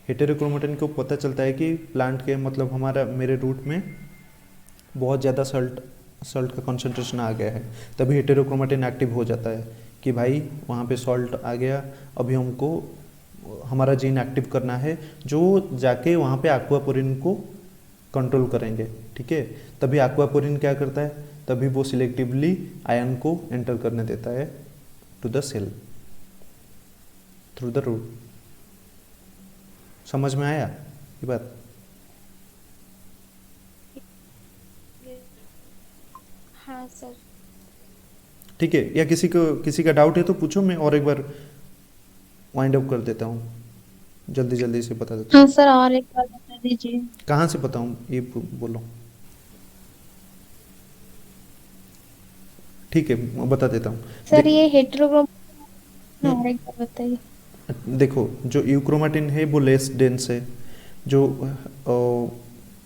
हेटेरोक्रोमेटिन को पता चलता है कि प्लांट के मतलब मेरे रूट में बहुत ज़्यादा सॉल्ट का कंसंट्रेशन आ गया है, तभी हेटेरोक्रोमेटिन एक्टिव हो जाता है कि भाई वहाँ पे सॉल्ट आ गया, अभी हमको हमारा जीन एक्टिव करना है जो जाके वहाँ पे एक्वापोरिन को कंट्रोल करेंगे, ठीक है। तभी एक्वापोरिन क्या करता है, तभी वो सिलेक्टिवली आयन को एंटर करने देता है to the cell through the root. समझ में आया ये बात? हाँ सर। ठीक है, या किसी का डाउट है तो पूछो, मैं और एक बार वाइंड अप कर देता हूँ, जल्दी जल्दी से बता देता हूँ। हाँ सर, और एक बार बता दीजिए। कहाँ से बताऊँ ये बोलो। ठीक है, मैं बता देता हूँ। सर ये हेटेरोक्रोमेटिन और एक बार बताइए। देखो, जो यूक्रोमेटिन है वो लेस डेंस है, जो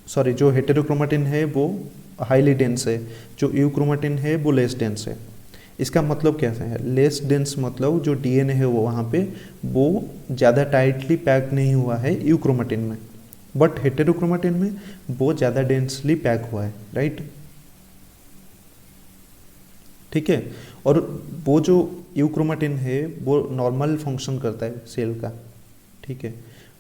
जो हेटेरोक्रोमेटिन है वो हाईली डेंस है, जो यूक्रोमेटिन है वो लेस डेंस है। इसका मतलब क्या है, लेस डेंस मतलब जो डीएनए है वो वहाँ पे वो ज़्यादा टाइटली पैक नहीं हुआ है यूक्रोमेटिन में, बट हेटेरोक्रोमेटिन में वो ज़्यादा डेंसली पैक हुआ है, राइट, ठीक है। और वो जो यूक्रोमेटिन है वो नॉर्मल फंक्शन करता है सेल का, ठीक है।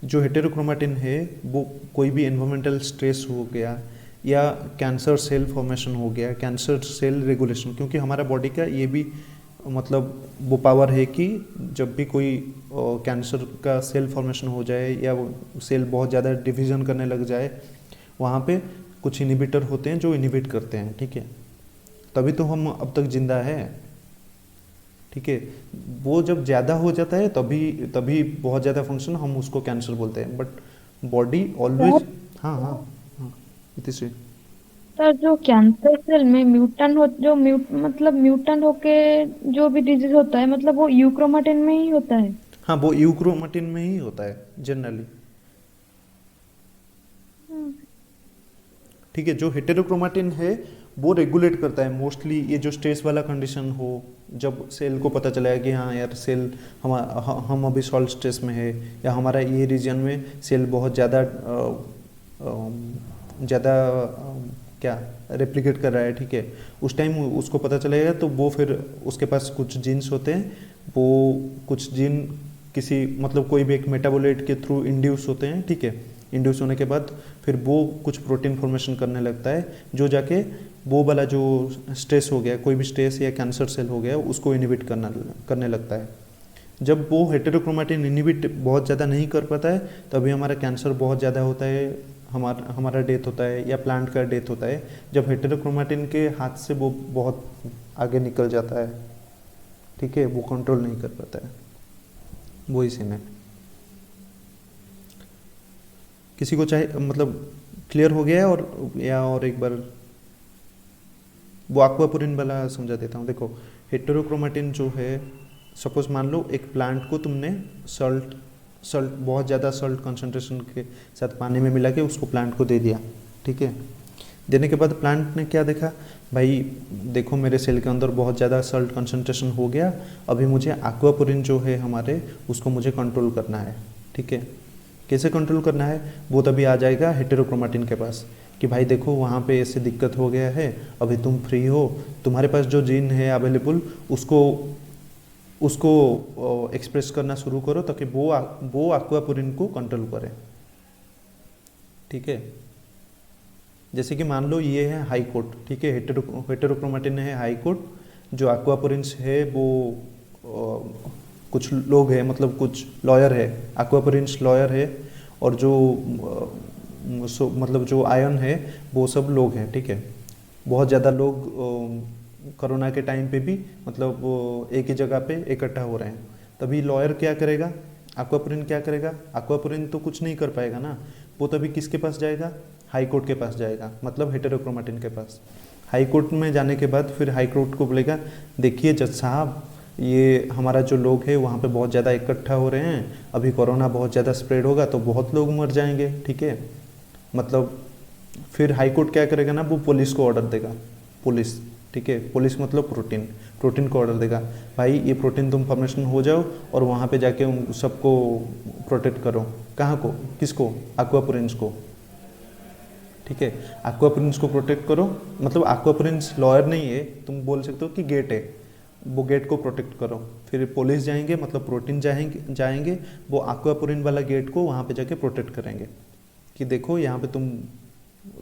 जो हेटेरोक्रोमेटिन है वो कोई भी एनवायरमेंटल स्ट्रेस हो गया या कैंसर सेल फॉर्मेशन हो गया, कैंसर सेल रेगुलेशन, क्योंकि हमारा बॉडी का ये भी मतलब वो पावर है कि जब भी कोई कैंसर का सेल फॉर्मेशन हो जाए या वो सेल बहुत ज़्यादा डिवीज़न करने लग जाए, वहाँ पे कुछ इनिबिटर होते हैं जो इनिबिट करते हैं, ठीक है, तभी तो हम अब तक जिंदा है, ठीक है। वो जब ज़्यादा हो जाता है तभी बहुत ज़्यादा फंक्शन, हम उसको कैंसर बोलते हैं, बट बॉडी ऑलवेज। हाँ हाँ हाँ, इतिश्री। सर जो कैंसर सेल में म्यूटेंट होके जो भी डिजीज होता है, मतलब वो यूक्रोमेटिन में ही होता है। हाँ, वो यूक्रोमेटिन में ही होता है जनरली, ठीक है। जो हेटेरोक्रोमेटिन है वो रेगुलेट करता है मोस्टली ये जो स्ट्रेस वाला कंडीशन हो, जब सेल को पता चला है कि हाँ यार सेल हम अभी सॉल्ट स्ट्रेस में है, या हमारा ये रीजन में सेल बहुत ज़्यादा क्या रेप्लिकेट कर रहा है, ठीक है, उस टाइम उसको पता चलेगा तो वो फिर उसके पास कुछ जीन्स होते हैं, वो कुछ जीन किसी मतलब कोई भी एक मेटाबोलाइट के थ्रू इंड्यूस होते हैं, ठीक है। इंड्यूस होने के बाद फिर वो कुछ प्रोटीन फॉर्मेशन करने लगता है, जो जाके वो वाला जो स्ट्रेस हो गया, कोई भी स्ट्रेस या कैंसर सेल हो गया, उसको इनिबिट करने लगता है। जब वो हेटेरोक्रोमेटिन इनिबिट बहुत ज़्यादा नहीं कर पाता है तभी हमारा कैंसर बहुत ज़्यादा होता है, हमारा डेथ होता है या प्लांट का डेथ होता है, जब हेटेरोक्रोमेटिन के हाथ से वो बहुत आगे निकल जाता है, ठीक है, वो कंट्रोल नहीं कर पाता है, वो इसी में। किसी को चाहे मतलब क्लियर हो गया है और एक बार वो एक्वापोरिन वाला समझा देता हूँ। देखो, हेटेरोक्रोमेटिन जो है, सपोज मान लो एक प्लांट को तुमने सॉल्ट बहुत ज़्यादा सॉल्ट कंसंट्रेशन के साथ पानी में मिला के उसको प्लांट को दे दिया, ठीक है। देने के बाद प्लांट ने क्या देखा, भाई देखो मेरे सेल के अंदर बहुत ज़्यादा सॉल्ट कंसंट्रेशन हो गया, अभी मुझे एक्वापोरिन जो है हमारे उसको मुझे कंट्रोल करना है, ठीक है। कैसे कंट्रोल करना है, वो तभी आ जाएगा हेटेरोक्रोमेटिन के पास कि भाई देखो वहाँ पे ऐसे दिक्कत हो गया है, अभी तुम फ्री हो, तुम्हारे पास जो जीन है अवेलेबल उसको एक्सप्रेस करना शुरू करो ताकि वो एक्वापोरिन को कंट्रोल करे, ठीक है। जैसे कि मान लो ये है हाई कोर्ट, ठीक है, हेटेरोक्रोमेटिन है हाई कोर्ट, जो एक्वापोरिन्स है वो कुछ लोग हैं, मतलब कुछ लॉयर है, एक्वापोरिन्स लॉयर है, और जो मतलब जो आयन है वो सब लोग हैं, ठीक है। बहुत ज़्यादा लोग कोरोना के टाइम पे भी मतलब एक ही जगह पे इकट्ठा हो रहे हैं, तभी लॉयर क्या करेगा, एक्वापोरिन क्या करेगा, एक्वापोरिन तो कुछ नहीं कर पाएगा ना, वो तभी किसके पास जाएगा, हाई कोर्ट के पास जाएगा, मतलब हेटेरोक्रोमेटिन के पास। हाई कोर्ट में जाने के बाद फिर हाई कोर्ट को बोलेगा देखिए जज साहब, ये हमारा जो लोग है वहाँ पे बहुत ज़्यादा इकट्ठा हो रहे हैं, अभी कोरोना बहुत ज़्यादा स्प्रेड होगा तो बहुत लोग मर जाएंगे, ठीक है। मतलब फिर हाई कोर्ट क्या करेगा ना, वो पुलिस को ऑर्डर देगा, पुलिस, ठीक है, पुलिस मतलब प्रोटीन को ऑर्डर देगा, भाई ये प्रोटीन तुम फॉर्मेशन हो जाओ और वहाँ पे जाके उन सबको प्रोटेक्ट करो। कहाँ को, किसको, एक्वापोरिन्स को, ठीक है, एक्वापोरिन्स को प्रोटेक्ट करो। मतलब एक्वापोरिन्स लॉयर नहीं है, तुम बोल सकते हो कि गेट है, वो गेट को प्रोटेक्ट करो। फिर पुलिस जाएंगे, मतलब प्रोटीन जाएंगे वो एक्वापोरिन वाला गेट को वहाँ पे जाके प्रोटेक्ट करेंगे कि देखो यहाँ पे तुम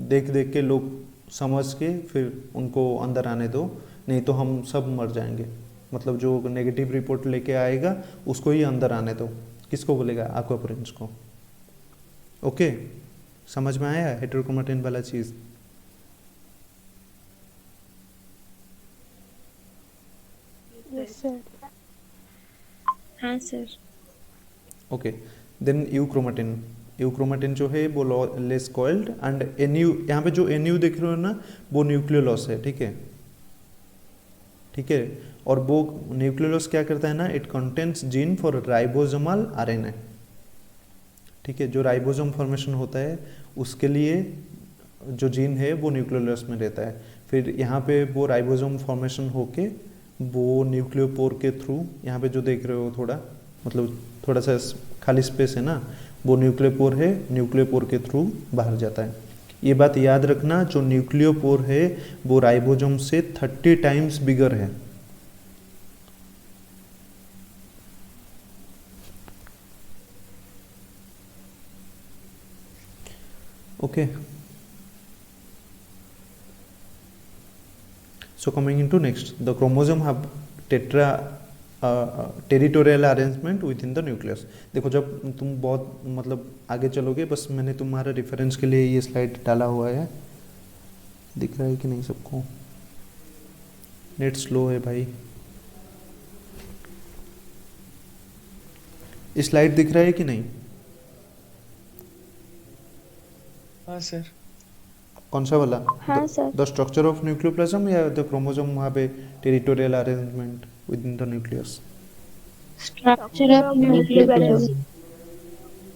देख के लोग समझ के फिर उनको अंदर आने दो, नहीं तो हम सब मर जाएंगे। मतलब जो नेगेटिव रिपोर्ट लेके आएगा उसको ही अंदर आने दो। किसको बोलेगा, एक्वापोरिन्स को। ओके, समझ में आया हेटेरोक्रोमेटिन वाला चीज़। Yes sir. हाँ sir. Okay, then euchromatin. Euchromatin जो है वो लेस कॉइल्ड एंड एनयू, यहाँ पे जो एनयू देख रहे हो ना वो न्यूक्लियोलस है, ठीक है, ठीक है। और वो न्यूक्लियोलस क्या करता है ना, it contains gene for ribosomal RNA, ठीक है। जो राइबोसोम फॉर्मेशन होता है उसके लिए जो जीन है वो न्यूक्लियोलस में रहता है। फिर यहाँ पे वो राइबोसोम फॉर्मेशन होके वो न्यूक्लियोपोर के थ्रू, यहाँ पे जो देख रहे हो थोड़ा, मतलब थोड़ा सा खाली स्पेस है ना, वो न्यूक्लियोपोर है, न्यूक्लियोपोर के थ्रू बाहर जाता है। ये बात याद रखना, जो न्यूक्लियोपोर है वो राइबोसोम से 30 टाइम्स बिगर है। Okay, so coming into next, the chromosome have territorial arrangement with in the nucleus. देखो जब तुम बहुत मतलब आगे चलोगे, बस मैंने तुम्हारे रेफरेंस के लिए ये स्लाइड डाला हुआ है, दिख रहा है कि नहीं सबको? नेट स्लो है भाई। इस स्लाइड दिख रहा है कि नहीं? हाँ सर। कौन सा वाला? हाँ sir. The structure of nucleoplasm या द क्रोमोसोम वहाँ पे territorial arrangement with in the nucleus? Structure of nucleoplasm.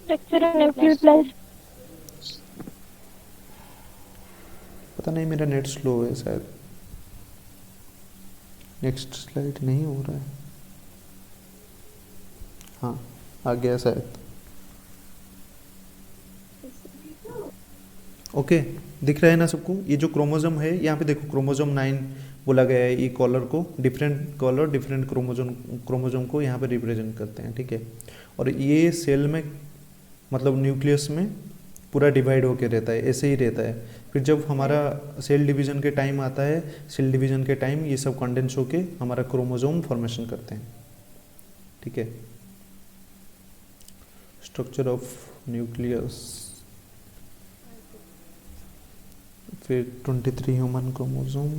Structure of nucleoplasm. पता नहीं, मेरा नेट स्लो है शायद। नेक्स्ट स्लाइड नहीं हो रहा है। हाँ, आ गया शायद। ओके, दिख रहा है ना सबको? ये जो क्रोमोसोम है, यहाँ पे देखो क्रोमोसोम 9 बोला गया है। ये कॉलर को, डिफरेंट कॉलर डिफरेंट क्रोमोसोम को यहाँ पे रिप्रेजेंट करते हैं, ठीक है। और ये सेल में मतलब न्यूक्लियस में पूरा डिवाइड होके रहता है, ऐसे ही रहता है। फिर जब हमारा सेल डिवीजन के टाइम आता है, सेल डिवीजन के टाइम ये सब कंडेंस होके हमारा क्रोमोसोम फॉर्मेशन करते हैं, ठीक है। स्ट्रक्चर ऑफ न्यूक्लियस, फिर 23 ह्यूमन क्रोमोसोम,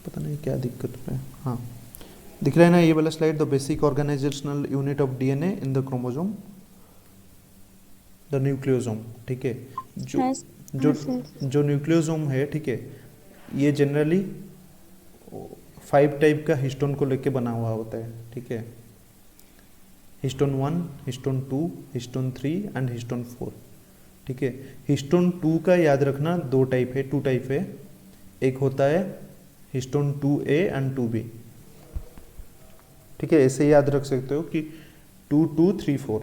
पता नहीं क्या दिक्कत है। हाँ, दिख रहा है ना ये वाला slide? The basic organizational unit of DNA in the chromosome, the nucleosome, ठीक है। जो न्यूक्लियोसोम है, ठीक है, ये जनरली 5 टाइप का हिस्टोन को लेके बना हुआ होता है, ठीक है। Histone 1, histone 2, histone 3 and histone 4, ठीक है। हिस्टोन 2 का याद रखना 2 टाइप है। एक होता है हिस्टोन 2A एंड 2B, ठीक है। ऐसे याद रख सकते हो कि 2, 2, 3, 4,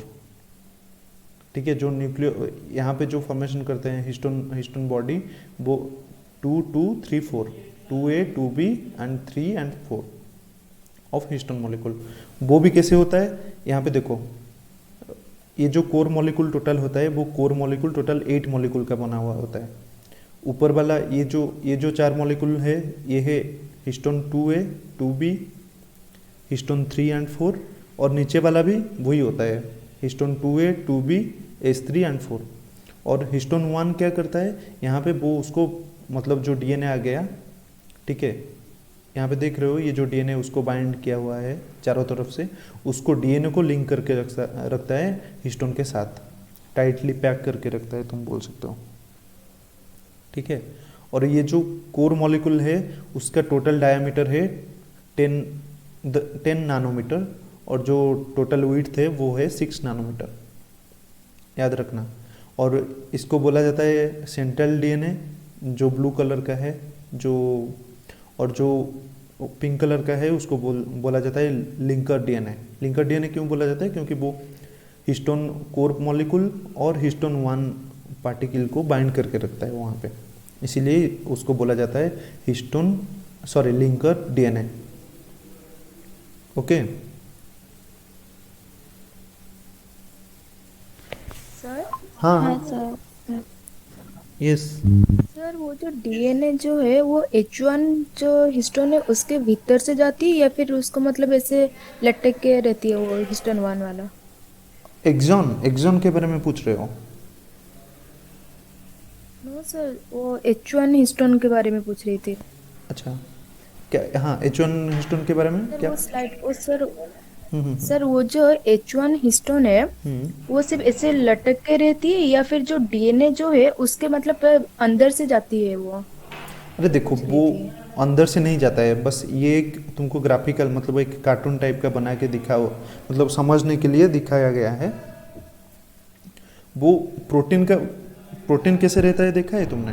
ठीक है। जो न्यूक्लियो यहाँ पे जो फॉर्मेशन करते हैं हिस्टोन बॉडी, वो 2, 2, 3, 4, 2A, 2B and 3 and 4 of histone molecule. वो भी कैसे होता है? यहाँ पे देखो, ये जो कोर मॉलिक्यूल टोटल होता है, वो कोर मॉलिक्यूल टोटल 8 मॉलिक्यूल का बना हुआ होता है। ऊपर वाला ये जो 4 मॉलिक्यूल है, ये है histone 2A, 2B, histone 3 and 4, और नीचे वाला भी वही होता है, histone 2A, 2B, H3 and 4। और हिस्टोन 1 क्या करता है? यहाँ पे वो उसको मतलब जो डीएनए आ गया, ठीक है, यहाँ पे देख रहे हो ये जो डीएनए उसको बाइंड किया हुआ है चारों तरफ से, उसको डीएनए को लिंक करके रखता है हिस्टोन के साथ, टाइटली पैक करके रखता है, तुम बोल सकते हो। ठीक है, और ये जो कोर मॉलिक्यूल है उसका टोटल डायमीटर है 10 नैनोमीटर, और जो टोटल विड्थ है वो है 6 नैनोमीटर, याद रखना। और इसको बोला जाता है सेंट्रल डीएनए जो ब्लू कलर का है, और जो पिंक कलर का है उसको बोला जाता है लिंकर डीएनए। लिंकर डीएनए क्यों बोला जाता है? क्योंकि वो हिस्टोन कोर मॉलिक्यूल और हिस्टोन 1 पार्टिकल को बाइंड करके रखता है वहाँ पे, इसीलिए उसको बोला जाता है लिंकर डीएनए। ओके, सर हाँ सर यस। सर वो जो डीएनए जो है वो H1 जो हिस्टोन है उसके भीतर से जाती है या फिर उसको मतलब ऐसे लटक के रहती है वो हिस्टोन 1 वाला? एक्सॉन के बारे में पूछ रहे हो? नो सर, वो H1 हिस्टोन के बारे में पूछ रही थी। अच्छा, क्या? हाँ, H1 हिस्टोन के बारे में सर क्या? वो स्लाइड वो सर हम्म। सर वो जो H1 हिस्टोन है वो सिर्फ ऐसे लटक के रहती है या फिर जो डीएनए जो है उसके मतलब अंदर से जाती है वो? अरे देखो, वो अंदर से नहीं जाता है, बस ये एक तुमको ग्राफिकल मतलब एक कार्टून टाइप का बना के दिखाओ, मतलब समझने के लिए दिखाया गया है। वो प्रोटीन कैसे रहता है देखा है तुमने?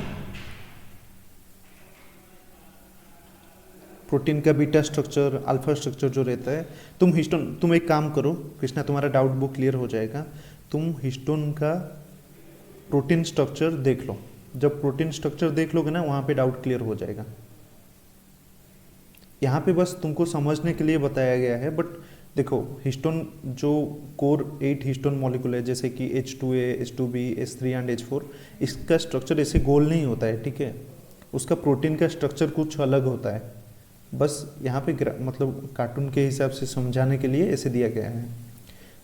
प्रोटीन का बीटा स्ट्रक्चर, अल्फा स्ट्रक्चर जो रहता है, तुम एक काम करो कृष्णा, तुम्हारा डाउट वो क्लियर हो जाएगा। तुम हिस्टोन का प्रोटीन स्ट्रक्चर देख लो, जब प्रोटीन स्ट्रक्चर देख लोगे ना वहाँ पे डाउट क्लियर हो जाएगा। यहाँ पे बस तुमको समझने के लिए बताया गया है, बट देखो हिस्टोन जो कोर 8 हिस्टोन मॉलिक्यूल है जैसे कि H2A, H2B, H3 and H4, इसका स्ट्रक्चर ऐसे गोल नहीं होता है, ठीक है? उसका प्रोटीन का स्ट्रक्चर कुछ अलग होता है, बस यहाँ पे मतलब कार्टून के हिसाब से समझाने के लिए ऐसे दिया गया है।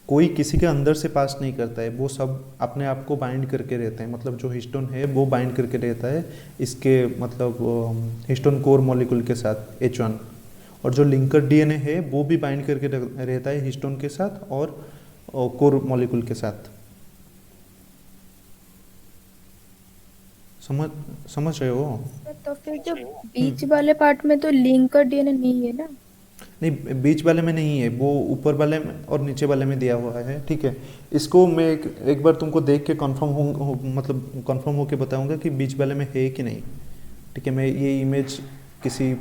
कोई किसी के अंदर से पास नहीं करता है, वो सब अपने आप को बाइंड करके रहते हैं, मतलब जो हिस्टोन है वो बाइंड करके रहता है इसके मतलब हिस्टोन कोर मॉलिक्यूल के साथ H1, और जो लिंकर डीएनए है वो भी बाइंड करके रहता है हिस्टोन के साथ और कोर मॉलिक्यूल के साथ। समझ रहे हो? तो फिर जो बीच वाले पार्ट में तो लिंकर डीएनए नहीं है ना? नहीं, बीच वाले में नहीं है, वो ऊपर वाले में और नीचे वाले में दिया हुआ है, ठीक है? इसको मैं एक बार तुमको देख के कंफर्म होके बताऊंगा कि बीच वाले में है कि नहीं, ठीक है? मैं ये इमेज किसी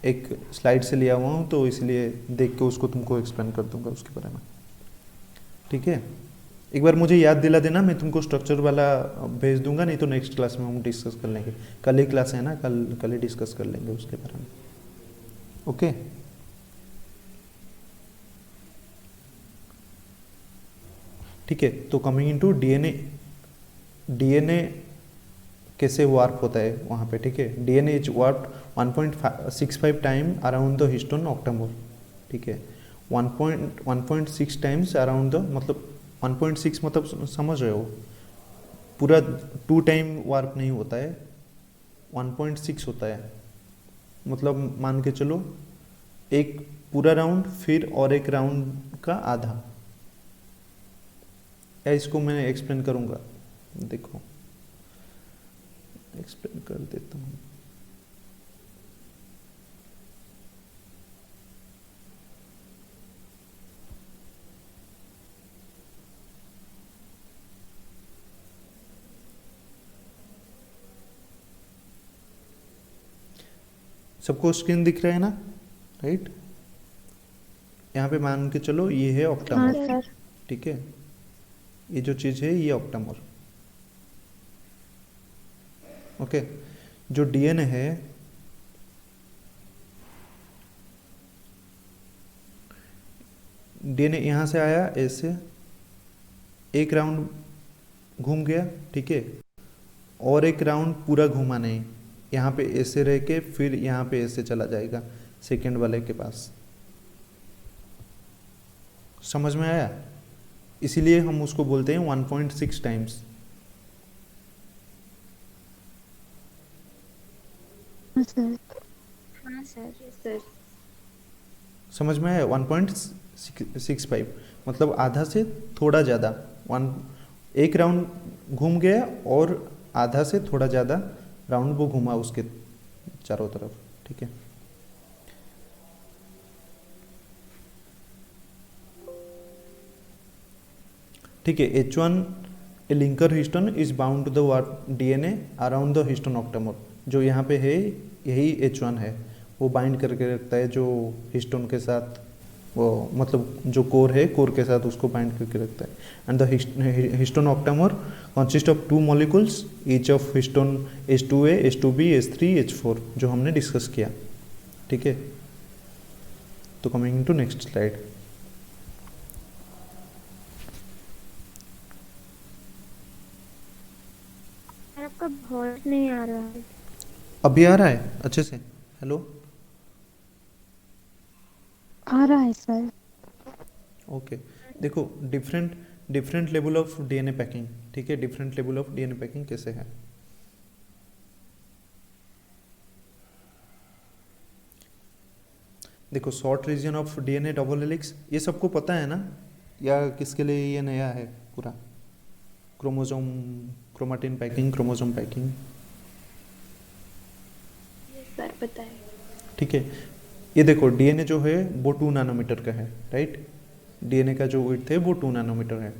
एक स्लाइड से लिया हुआ हूँ, तो इसलिए देख के उसको तुमको एक्सप्लेन कर दूंगा उसके बारे में, ठीक है? एक बार मुझे याद दिला देना, मैं तुमको स्ट्रक्चर वाला भेज दूंगा, नहीं तो नेक्स्ट क्लास में हम डिस्कस कर लेंगे। कल ही क्लास है ना, कल ही डिस्कस कर लेंगे उसके बारे में, ओके? ठीक है, तो कमिंग इनटू डीएनए कैसे वार्प होता है वहाँ पे, ठीक है? DNA is warp 1.65 time around the histone octamer, ठीक है? 1.6 टाइम्स अराउंड द, मतलब 1.6 मतलब समझ रहे हो, पूरा 2 टाइम वार्प नहीं होता है, 1.6 होता है। मतलब मान के चलो एक पूरा राउंड फिर और एक राउंड का आधा, या इसको मैं एक्सप्लेन करूँगा, देखो एक्सप्लेन कर देता हूँ। सबको स्क्रीन दिख रहा है ना, राइट? यहाँ पे मान के चलो ये है ऑक्टामोर, ठीक है? ये जो चीज़ है ये ऑक्टामोर, ओके? जो डीएनए है डीएनए यहाँ से आया ऐसे, एक राउंड घूम गया, ठीक है? और एक राउंड पूरा घूमा नहीं, यहाँ पे ऐसे रह के फिर यहाँ पे ऐसे चला जाएगा सेकेंड वाले के पास। समझ में आया? इसीलिए हम उसको बोलते हैं 1.6 टाइम्स। हाँ सर सर समझ में आया? 1.65 मतलब आधा से थोड़ा ज़्यादा, एक राउंड घूम गया और आधा से थोड़ा ज़्यादा राउंड वो घूमा उसके चारों तरफ, ठीक है। ठीक है, H1 a linker histone is bound to the DNA around the histone octamer. जो यहाँ पे है यही H1 है, वो बाइंड करके रखता है जो हिस्टोन के साथ, वो मतलब जो कोर है कोर के साथ उसको बाइंड करके रखता है। And the histone octamer consist of 2 molecules each of histone H2A, H2B, H3, H4 जो हमने डिस्कस किया, ठीक है। तो कमिंग टू नेक्स्ट स्लाइड। आपका वॉइस नहीं आ रहा है। अभी आ रहा है अच्छे से? हेलो, आ रहा है सर। ओके। देखो different level of DNA packing, ठीक है। Different level of DNA packing कैसे है? देखो short region of DNA double helix, ये सबको पता है ना, या किसके लिए ये नया है पूरा? Chromosome chromatin packing, chromosome packing, sir पता है। ठीक है। ये देखो डीएनए जो है वो 2 नैनोमीटर का है, राइट। डीएनए का जो विड्थ है वो 2 नैनोमीटर है।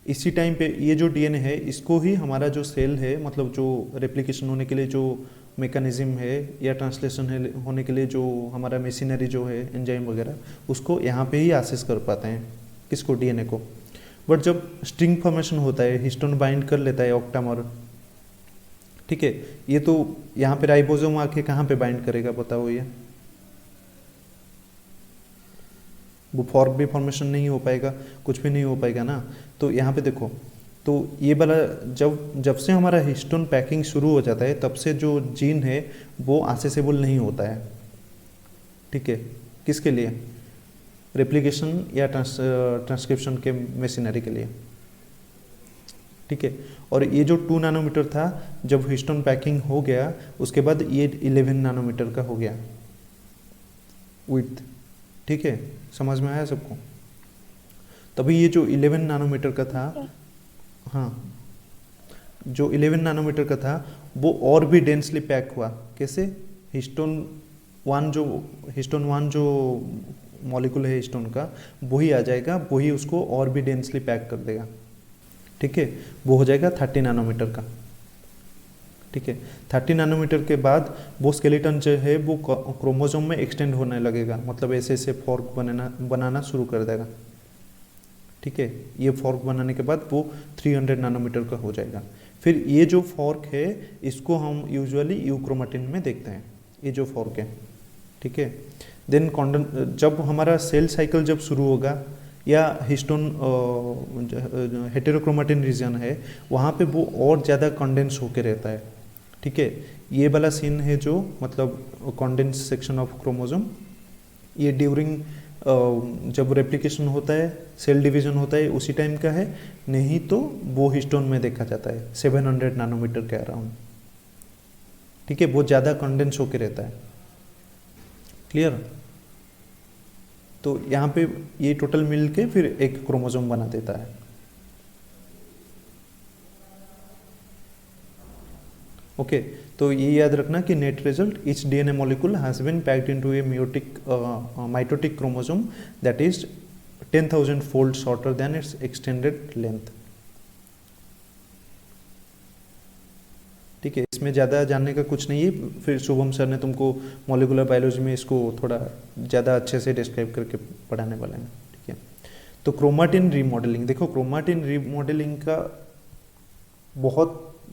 इसी टाइम पे ये जो डीएनए है इसको ही हमारा जो सेल है, मतलब जो रेप्लिकेशन होने के लिए जो मैकेनिज्म है या ट्रांसलेशन है होने के लिए जो हमारा मशीनरी जो है एंजाइम वगैरह, उसको यहाँ पे ही एक्सेस कर पाते हैं, किसको? डीएनए को। बट जब स्ट्रिंग फॉर्मेशन होता है, हिस्टोन बाइंड कर लेता है ऑक्टामर, ठीक है। ये तो यहाँ पे राइबोसोम आके कहाँ पे बाइंड करेगा बताओ? ये वो फॉर्क भी फॉर्मेशन नहीं हो पाएगा, कुछ भी नहीं हो पाएगा ना। तो यहाँ पे देखो, तो ये वाला जब से हमारा हिस्टोन पैकिंग शुरू हो जाता है तब से जो जीन है वो एक्सेसिबल नहीं होता है, ठीक है। किसके लिए? रेप्लिकेशन या ट्रांसक्रिप्शन के मशीनरी के लिए, ठीक है। और ये जो 2 नैनोमीटर था, जब हिस्टोन पैकिंग हो गया उसके बाद ये 11 नैनोमीटर का हो गया विड्थ, ठीक है। समझ में आया सबको? तभी ये जो 11 नैनोमीटर का था, हाँ, जो 11 नैनोमीटर का था वो और भी डेंसली पैक हुआ। कैसे? हिस्टोन 1 जो मॉलिक्यूल है हिस्टोन का, वही आ जाएगा, वही उसको और भी डेंसली पैक कर देगा, ठीक है। वो हो जाएगा 30 नैनोमीटर का, ठीक है। 30 नैनोमीटर के बाद वो स्केलेटन जो है वो क्रोमोसोम में एक्सटेंड होने लगेगा, मतलब ऐसे ऐसे फॉर्क बनाना शुरू कर देगा, ठीक है। ये फॉर्क बनाने के बाद वो 300 नैनोमीटर का हो जाएगा। फिर ये जो फॉर्क है इसको हम यूजुअली यूक्रोमाटिन में देखते हैं, ये जो फॉर्क है, ठीक है। देन जब हमारा सेल साइकिल जब शुरू होगा या हिस्टोन हेटेरोक्रोमाटिन रीजन है वहाँ पे वो और ज़्यादा कंडेंस होके रहता है, ठीक है। ये वाला सीन है जो मतलब कंडेंस सेक्शन ऑफ क्रोमोसोम, ये ड्यूरिंग जब रेप्लिकेशन होता है, सेल डिवीजन होता है उसी टाइम का है, नहीं तो वो हिस्टोन में देखा जाता है 700 नैनोमीटर के अराउंड, ठीक है। वो ज़्यादा कंडेंस होके रहता है, क्लियर? तो यहाँ पे ये टोटल मिल के फिर एक क्रोमोसोम बना देता है, ओके। तो ये याद रखना कि net result, each DNA molecule has been packed into a mitotic chromosome that is 10,000 fold shorter than its extended length, ठीक है। इसमें ज़्यादा जानने का कुछ नहीं है, फिर शुभम सर ने तुमको मॉलिकुलर बायोलॉजी में इसको थोड़ा ज़्यादा अच्छे से डिस्क्राइब करके पढ़ाने वाले हैं, ठीक है। तो क्रोमाटिन रीमॉडलिंग, देखो क्रोमाटिन रीमॉडलिंग का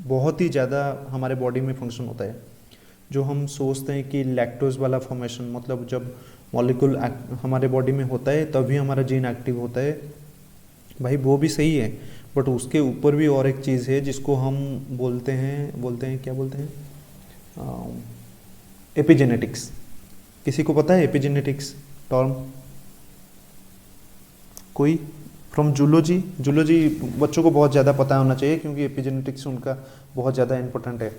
बहुत ही ज़्यादा हमारे बॉडी में फंक्शन होता है। जो हम सोचते हैं कि लैक्टोज वाला फॉर्मेशन, मतलब जब मॉलिक्यूल हमारे बॉडी में होता है तभी हमारा जीन एक्टिव होता है, भाई वो भी सही है, बट उसके ऊपर भी और एक चीज़ है जिसको हम बोलते हैं क्या बोलते हैं? एपिजेनेटिक्स। किसी को पता है एपिजेनेटिक्स टर्म? कोई फ्रॉम जूलॉजी? जूलॉजी बच्चों को बहुत ज़्यादा पता होना चाहिए क्योंकि एपिजेनेटिक्स उनका बहुत ज़्यादा इम्पोर्टेंट है।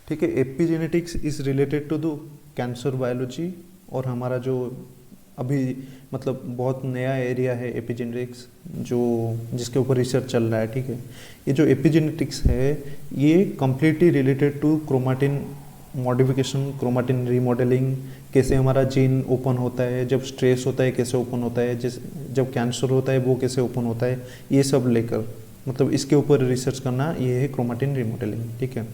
ठीक है। Epigenetics is related to the cancer biology, और हमारा जो अभी मतलब बहुत नया एरिया है एपिजेनेटिक्स, जो जिसके ऊपर रिसर्च चल रहा है, ठीक है। ये जो एपिजेनेटिक्स है ये completely related to chromatin modification, chromatin remodeling, कैसे हमारा जीन ओपन होता है, जब स्ट्रेस होता है कैसे ओपन होता है, जब कैंसर होता है वो कैसे ओपन होता है, ये सब लेकर मतलब इसके ऊपर रिसर्च करना, ये है क्रोमाटिन रीमॉडलिंग, ठीक है।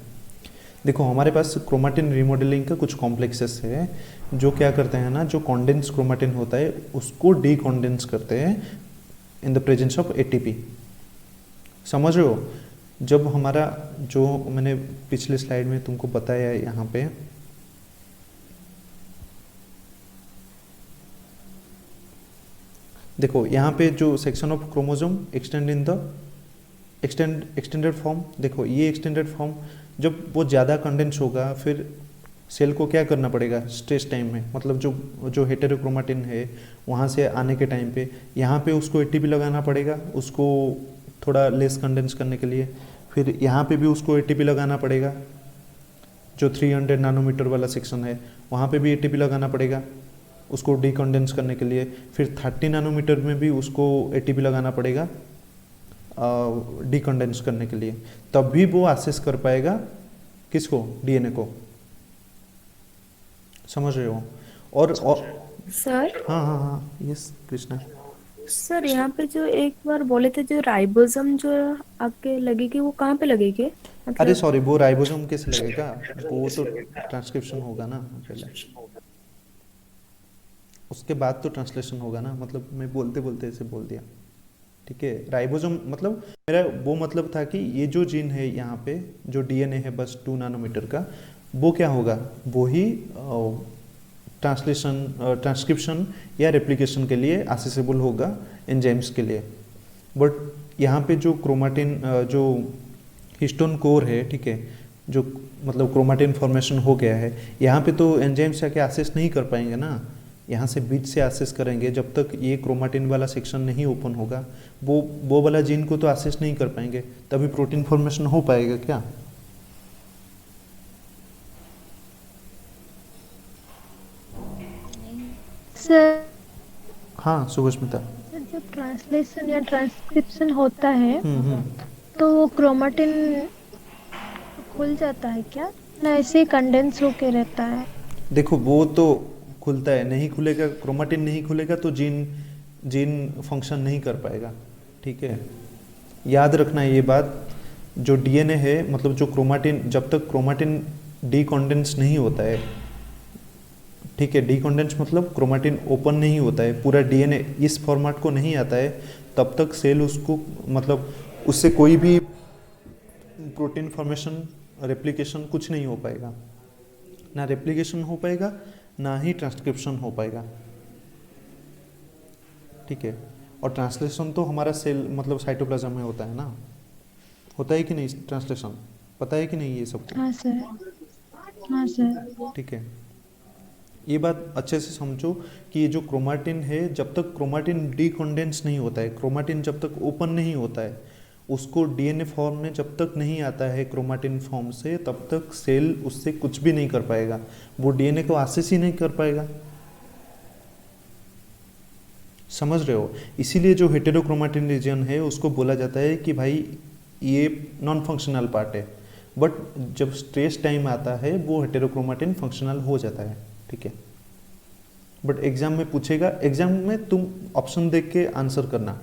देखो हमारे पास क्रोमाटिन रीमॉडलिंग का कुछ कॉम्प्लेक्सेस है जो क्या करते हैं ना, जो कॉन्डेंस क्रोमाटिन होता है उसको डीकॉन्डेंस करते हैं in the presence of ATP. समझ रहे हो? जब हमारा जो मैंने पिछले स्लाइड में तुमको बताया है यहाँ पे, देखो यहाँ पे जो section of chromosome extend in the extended form, देखो ये एक्सटेंडेड फॉर्म जब वो ज़्यादा कंडेंस होगा फिर सेल को क्या करना पड़ेगा स्ट्रेस टाइम में, मतलब जो हेटेरोक्रोमाटिन है वहाँ से आने के टाइम पे यहाँ पे उसको एटीपी लगाना पड़ेगा उसको थोड़ा लेस कंडेंस करने के लिए, फिर यहाँ पे भी उसको एटीपी लगाना पड़ेगा, जो 300 नैनोमीटर वाला सेक्शन है वहाँ पे भी एटीपी लगाना पड़ेगा उसको डीकंडेंस करने के लिए, फिर 30 नैनोमीटर में भी उसको एटीपी लगाना पड़ेगा डीकंडेंस करने के लिए, तब भी वो एक्सेस कर पाएगा किसको, डीएनए को। समझ रहे हो? और सर हाँ यस कृष्णा। सर यहाँ पे जो एक बार बोले थे जो राइबोसोम जो आपके लगेगी वो कहाँ पे लगेगी? अरे सॉरी, वो राइबोसोम कैसे लगेगा, वो तो ट्रांसक्रिप्शन होगा ना पहले, उसके बाद तो ट्रांसलेशन होगा ना, मतलब मैं बोलते बोलते ऐसे बोल दिया, ठीक है। राइबोसोम मतलब मेरा वो मतलब था कि ये जो जीन है यहाँ पे जो डीएनए है बस 2 नैनोमीटर का, वो क्या होगा, वो ही ट्रांसक्रिप्शन या रेप्लिकेशन के लिए एक्सेसिबल होगा एंजाइम्स के लिए। बट यहाँ पे जो क्रोमाटिन जो हिस्टोन कोर है, ठीक है, जो मतलब क्रोमाटिन फॉर्मेशन हो गया है, यहाँ पे तो एंजाइम्स जाके एक्सेस नहीं कर पाएंगे ना, यहाँ से बीच से एक्सेस करेंगे, जब तक ये क्रोमाटिन वाला सेक्शन नहीं ओपन होगा वो वाला जीन को तो एक्सेस नहीं कर पाएंगे, तभी प्रोटीन फॉर्मेशन हो पाएगा क्या? सर हाँ सुभस्मिता। जब ट्रांसलेशन या ट्रांसक्रिप्शन होता है तो वो क्रोमेटिन खुल जाता है क्या, ना ऐसे ही कंडेंस होके रहता है? देखो वो तो खुलता है, नहीं खुलेगा, क्रोमाटिन नहीं खुलेगा तो जीन फंक्शन नहीं कर पाएगा, ठीक है। याद रखना ये बात, जो डीएनए है मतलब जो क्रोमाटिन, जब तक क्रोमाटिन डीकॉन्डेंस नहीं होता है, ठीक है, डीकॉन्डेंस मतलब क्रोमाटिन ओपन नहीं होता है, पूरा डीएनए इस फॉर्मेट को नहीं आता है, तब तक सेल उसको मतलब उससे कोई भी प्रोटीन फॉर्मेशन रेप्लिकेशन कुछ नहीं हो पाएगा, ना रेप्लिकेशन हो पाएगा ना ही ट्रांसक्रिप्शन हो पाएगा, ठीक है। और ट्रांसलेशन तो हमारा सेल मतलब साइटोप्लाज्म में होता है ना, होता है कि नहीं ट्रांसलेशन, पता है कि नहीं ये सबको? हाँ सर, हाँ सर। ठीक है, ये बात अच्छे से समझो कि ये जो क्रोमाटिन है, जब तक क्रोमाटिन डीकॉन्डेंस नहीं होता है, क्रोमाटिन जब तक ओपन नहीं होता है, उसको डीएनए फॉर्म में जब तक नहीं आता है क्रोमाटिन फॉर्म से, तब तक सेल उससे कुछ भी नहीं कर पाएगा, वो डीएनए को एक्सेस ही नहीं कर पाएगा। समझ रहे हो? इसीलिए जो हेटेरोक्रोमाटिन रीजन है उसको बोला जाता है कि भाई ये नॉन फंक्शनल पार्ट है, बट जब स्ट्रेस टाइम आता है वो हेटेरोक्रोमाटिन फंक्शनल हो जाता है, ठीक है। बट एग्जाम में पूछेगा, एग्जाम में तुम ऑप्शन देख के आंसर करना,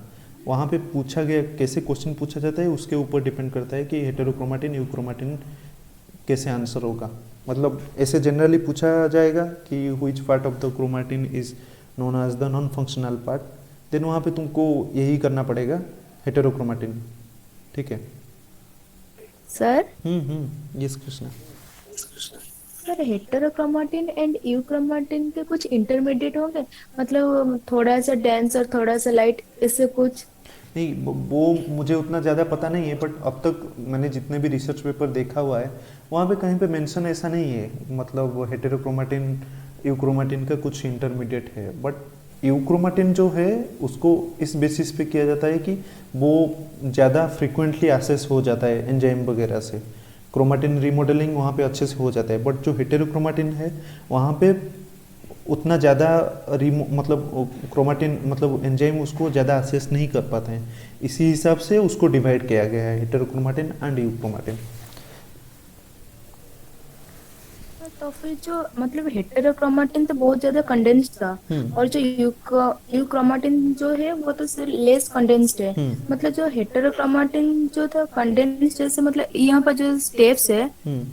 वहाँ पे पूछा गया कैसे क्वेश्चन पूछा जाता है उसके ऊपर डिपेंड करता है कि हेटेरोक्रोमाटिन यूक्रोमाटिन कैसे आंसर होगा। मतलब ऐसे जनरली पूछा जाएगा कि which part of the chromatin is known as the non functional part, then वहाँ पे तुमको यही करना पड़ेगा हेटेरोक्रोमाटिन, ठीक है। Sir yes Krishna. Sir heterochromatin and euchromatin के कुछ इंटरमीडिएट होंगे, मतलब थोड़ा सा डेंस और थोड़ा सा लाइट, इससे कुछ नहीं, वो मुझे उतना ज़्यादा पता नहीं है, बट अब तक मैंने जितने भी रिसर्च पेपर देखा हुआ है वहाँ पे कहीं पे मेंशन ऐसा नहीं है, मतलब हेटेरोक्रोमाटिन यूक्रोमाटिन का कुछ इंटरमीडिएट है। बट यूक्रोमाटिन जो है उसको इस बेसिस पे किया जाता है कि वो ज़्यादा फ्रिक्वेंटली एक्सेस हो जाता है एंजाइम वगैरह से, क्रोमेटिन रीमॉडलिंग वहाँ पे अच्छे से हो जाता है, बट जो हेटेरोक्रोमेटिन है वहाँ पे उतना ज़्यादा मतलब क्रोमेटिन मतलब एंजाइम उसको ज़्यादा एक्सेस नहीं कर पाते हैं, इसी हिसाब से उसको डिवाइड किया गया है हेटेरोक्रोमेटिन एंड यूक्रोमेटिन। तो फिर जो मतलब हेटेरोक्रोमेटिन तो बहुत ज्यादा कंडेंस्ड था और जो यूक्रोमेटिन जो है वो तो सिर्फ लेस कंडेंस्ड है। मतलब जो हेटेरोक्रोमेटिन जो था कंडेंस्ड जैसे मतलब यहाँ पर जो स्टेप्स है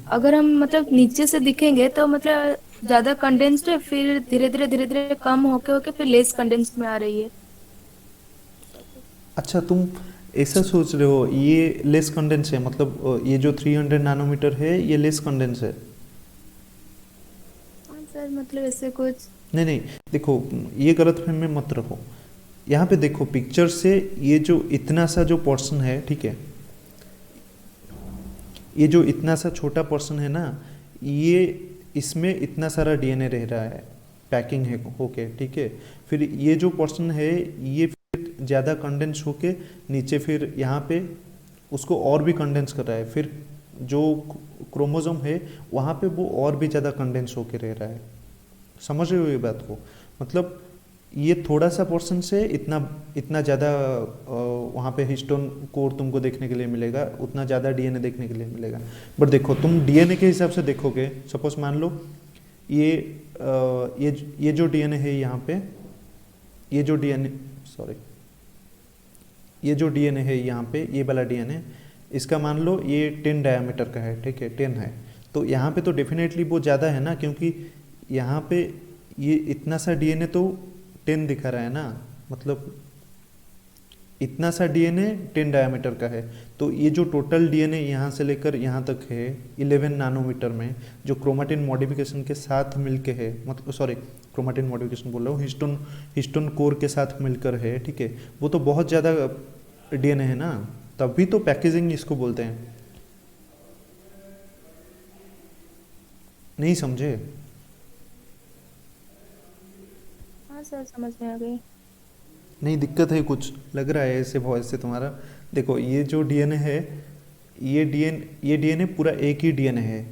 अगर हम मतलब नीचे से दिखेंगे तो मतलब ज्यादा कंडेंस्ड है, फिर धीरे धीरे कम होके फिर लेस कंडेंस्ड में आ रही है। अच्छा, तुम ऐसा सोच रहे हो ये लेस कंडेंस है, मतलब ये जो 300 नैनोमीटर है ये लेस कंडेंस है? सर मतलब ऐसे कुछ नहीं, देखो ये गलत फहमी में मत रखो। यहाँ पे देखो पिक्चर से ये जो इतना सा जो पोर्शन है, ठीक है, ये जो इतना सा छोटा पोर्शन है ना, ये इसमें इतना सारा डीएनए रह रहा है, पैकिंग है होके, ठीक है। फिर ये जो पोर्शन है ये फिर ज़्यादा कंडेंस होके नीचे फिर यहाँ पे उसको और भी कंडेंस कर रहा है, फिर जो क्रोमोसोम है वहाँ पे वो और भी ज़्यादा कंडेंस होके रह रहा है। समझ रहे हो ये बात को? मतलब ये थोड़ा सा पोर्शन से इतना ज़्यादा वहाँ पे हिस्टोन कोर तुमको देखने के लिए मिलेगा, उतना ज़्यादा डीएनए देखने के लिए मिलेगा। बट देखो तुम डीएनए के हिसाब से देखोगे, सपोज मान लो ये जो डीएनए है यहाँ पे, ये जो डीएनए है यहाँ पे, ये वाला डीएनए, इसका मान लो ये 10 डायमीटर का है, ठीक है, 10 है, तो यहाँ पे तो डेफिनेटली वो ज़्यादा है ना, क्योंकि यहाँ पे ये इतना सा डीएनए तो 10 दिखा रहा है ना, मतलब इतना सा डीएनए 10 डायमीटर का है। तो ये जो टोटल डीएनए यहाँ से लेकर यहाँ तक है 11 नैनोमीटर में, जो क्रोमेटिन मॉडिफिकेशन के साथ मिलके है, मतलब सॉरी क्रोमेटिन मॉडिफिकेशन बोल रहा हूँ, हिस्टोन कोर के साथ मिलकर है, ठीक है, वो तो बहुत ज़्यादा डीएनए है ना, तभी तो पैकेजिंग इसको बोलते हैं। नहीं समझे? हाँ सर समझ में आ गई। नहीं दिक्कत है कुछ, लग रहा है ऐसे वॉइस से तुम्हारा। देखो ये जो डीएनए है, ये डीएनए पूरा एक ही डीएनए है,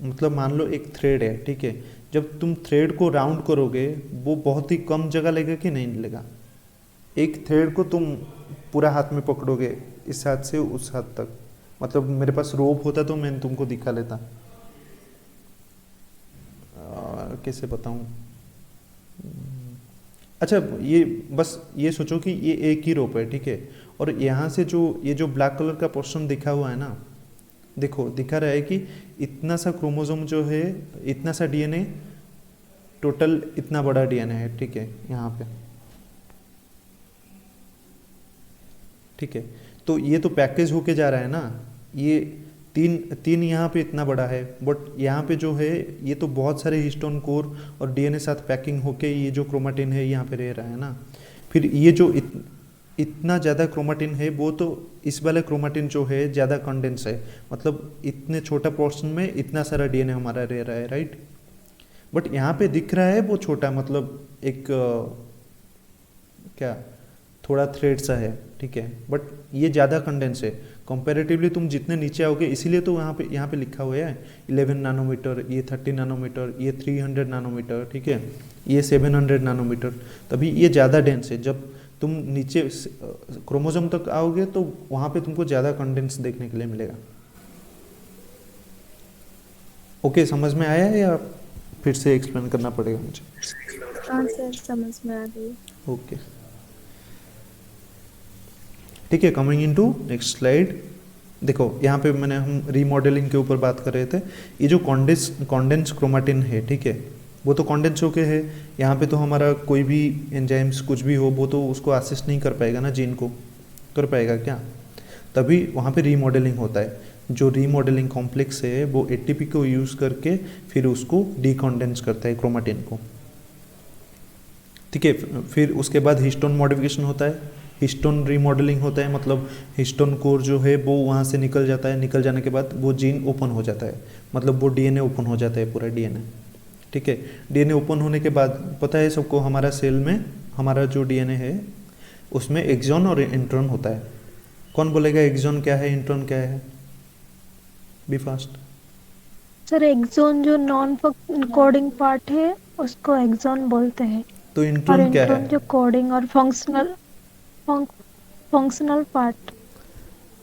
मतलब मान लो एक थ्रेड है, ठीक है, जब तुम थ्रेड को राउंड करोगे वो बहुत ही कम जगह लेगा कि नहीं लेगा। एक थ्रेड को तुम पूरा हाथ में पकड़ोगे इस हाथ से उस हाथ तक, मतलब मेरे पास रोप होता तो मैं तुमको दिखा लेता, कैसे बताऊं। अच्छा ये बस ये सोचो कि ये एक ही रोप है, ठीक है, और यहाँ से जो ये जो ब्लैक कलर का पोर्शन दिखा हुआ है ना, देखो दिखा रहा है कि इतना सा क्रोमोसोम जो है, इतना सा डीएनए, टोटल इतना बड़ा डीएनए है, ठीक है, यहाँ पे, ठीक है। तो ये तो पैकेज होके जा रहा है ना, ये तीन यहाँ पे इतना बड़ा है, बट यहाँ पे जो है ये तो बहुत सारे हिस्टोन कोर और डीएनए साथ पैकिंग होके ये जो क्रोमेटिन है यहाँ पे रह रहा है ना। फिर ये जो इतना ज़्यादा क्रोमेटिन है वो तो इस वाले क्रोमेटिन जो है ज़्यादा कंडेंस है, मतलब इतने छोटा पोर्शन में इतना सारा डीएनए हमारा रह रहा है, राइट। बट यहाँ पे दिख रहा है वो छोटा, मतलब एक क्या थोड़ा थ्रेड सा है, ठीक है, बट ये ज़्यादा कंडेंस है कंपैरेटिवली। तुम जितने नीचे आओगे, इसीलिए तो यहाँ पे लिखा हुआ है 11 नैनोमीटर, ये 30 नैनोमीटर, ये 300 नैनोमीटर, ठीक है, ये 700 नैनोमीटर, तभी ये ज़्यादा डेंस है। जब तुम नीचे क्रोमोसोम तक आओगे तो वहाँ पे तुमको ज़्यादा कंडेंस देखने के लिए मिलेगा। ओके, समझ में आया है या फिर से एक्सप्लेन करना पड़ेगा मुझे? हाँ सर समझ में आ गई। ओके ठीक है, कमिंग इनटू नेक्स्ट स्लाइड। देखो यहाँ पे हम रीमॉडलिंग के ऊपर बात कर रहे थे। ये जो कॉन्डेंस क्रोमेटिन है, ठीक है, वो तो कॉन्डेंस होके है। यहाँ पे तो हमारा कोई भी एंजाइम्स कुछ भी हो वो तो उसको असिस्ट नहीं कर पाएगा ना, जीन को कर पाएगा क्या? तभी वहाँ पे रीमॉडलिंग होता है। जो रीमॉडलिंग कॉम्प्लेक्स है वो एटीपी को यूज़ करके फिर उसको डीकॉन्डेंस करता है क्रोमेटिन को, ठीक है। फिर उसके बाद हिस्टोन मॉडिफिकेशन होता है, हिस्टोन रीमॉडलिंग होता है, मतलब हिस्टोन कोर जो है वो वहाँ से निकल जाता है। निकल जाने के बाद वो जीन ओपन हो जाता है, मतलब वो डीएनए ओपन हो जाता है, पूरा डीएनए, ठीक है। डीएनए ओपन होने के बाद पता है सबको, हमारा सेल में हमारा जो डीएनए है उसमें एक्सॉन और इंट्रॉन होता है। कौन बोलेगा एक्सॉन क्या है, इंट्रॉन क्या है? Be fast. सर एक्सॉन जो नॉन कोडिंग पार्ट है उसको एक्सॉन बोलते हैं, तो और इंट्रॉन क्या इंट्रॉन है? जो कोडिंग और फंक्शनल पार्ट।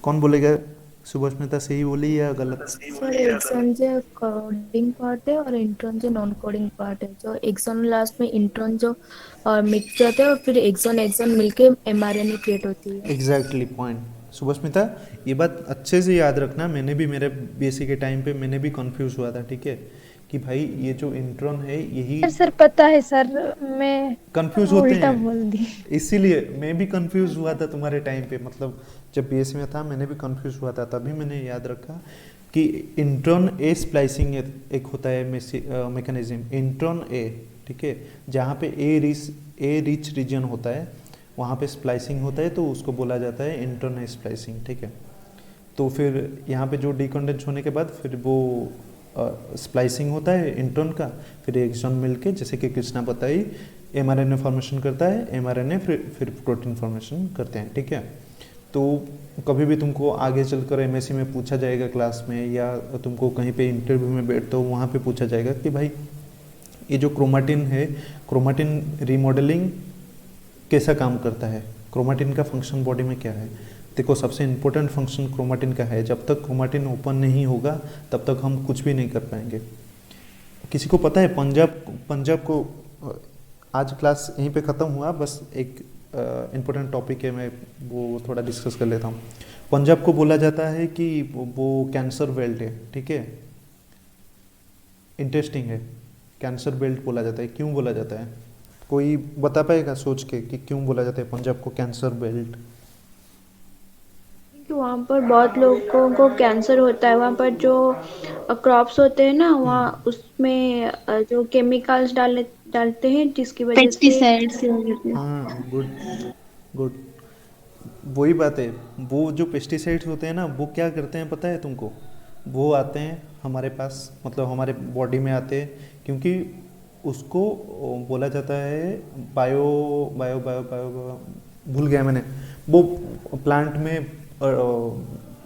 कौन बोलेगा? सुभाष्मिता सही बोली या गलत? सर एक्सॉन जो कोडिंग पार्ट है और इंट्रॉन जो नॉन कोडिंग पार्ट है। जो एक्सॉन लास्ट में इंट्रॉन जो मिट जाते हैं और फिर एक्सॉन मिलके mRNA क्रिएट होती है। Exactly point. सुभाष्मिता ये बात अच्छे से याद रखना, मैंने भी मेरे बीएससी के टाइम पे मैंने भी कंफ्यूज हुआ था, ठीक है, कि भाई ये जो इंट्रॉन है यही सर पता है सर, मैं कंफ्यूज होते उल्टा हैं, बोल दी। इसीलिए मैं भी कंफ्यूज हुआ था तुम्हारे टाइम पे, मतलब जब बीएससी में था मैंने भी कंफ्यूज हुआ था, तभी मैंने याद रखा कि इंट्रॉन ए स्प्लाइसिंग एक होता है मैकेनिज्म, इंट्रॉन ए, ठीक है, जहाँ पे ए रिच रीजन होता है वहाँ पे स्प्लाइसिंग होता है, तो उसको बोला जाता है इंट्रॉन ए स्प्लाइसिंग, ठीक है। तो फिर यहाँ पे जो डिकंडेंस होने के बाद फिर वो स्प्लाइसिंग होता है इंट्रॉन का, फिर एक्सॉन मिलके जैसे कि कृष्णा बताई mRNA फॉर्मेशन करता है, mRNA फिर प्रोटीन फॉर्मेशन करते हैं, ठीक है। तो कभी भी तुमको आगे चलकर एमएससी में पूछा जाएगा क्लास में, या तुमको कहीं पे इंटरव्यू में बैठते हो वहाँ पे पूछा जाएगा कि भाई ये जो क्रोमाटिन है, क्रोमाटिन रीमॉडलिंग कैसा काम करता है, क्रोमाटिन का फंक्शन बॉडी में क्या है। देखो सबसे इम्पोर्टेंट फंक्शन क्रोमाटिन का है, जब तक क्रोमाटिन ओपन नहीं होगा तब तक हम कुछ भी नहीं कर पाएंगे। किसी को पता है पंजाब को, आज क्लास यहीं पे ख़त्म हुआ, बस एक इम्पोर्टेंट टॉपिक है, मैं वो थोड़ा डिस्कस कर लेता हूँ। पंजाब को बोला जाता है कि वो कैंसर बेल्ट है, ठीक है, इंटरेस्टिंग है, कैंसर बेल्ट बोला जाता है। क्यों बोला जाता है? कोई बता पाएगा सोच के कि क्यों बोला जाता है पंजाब को कैंसर बेल्ट? कि वहाँ पर बहुत लोगों को कैंसर होता है। वहाँ पर जो क्रॉप्स होते हैं ना, वहाँ उसमें जो केमिकल्स डालते हैं जिसकी वजह से पेस्टिसाइड्स। हाँ, गुड, वही बात है। वो जो पेस्टिसाइड्स होते हैं ना, वो क्या करते हैं पता है तुमको? वो आते हैं हमारे पास, मतलब हमारे बॉडी में आते हैं, क्योंकि उसको बोला जाता है बायो भूल गया मैंने, वो प्लांट में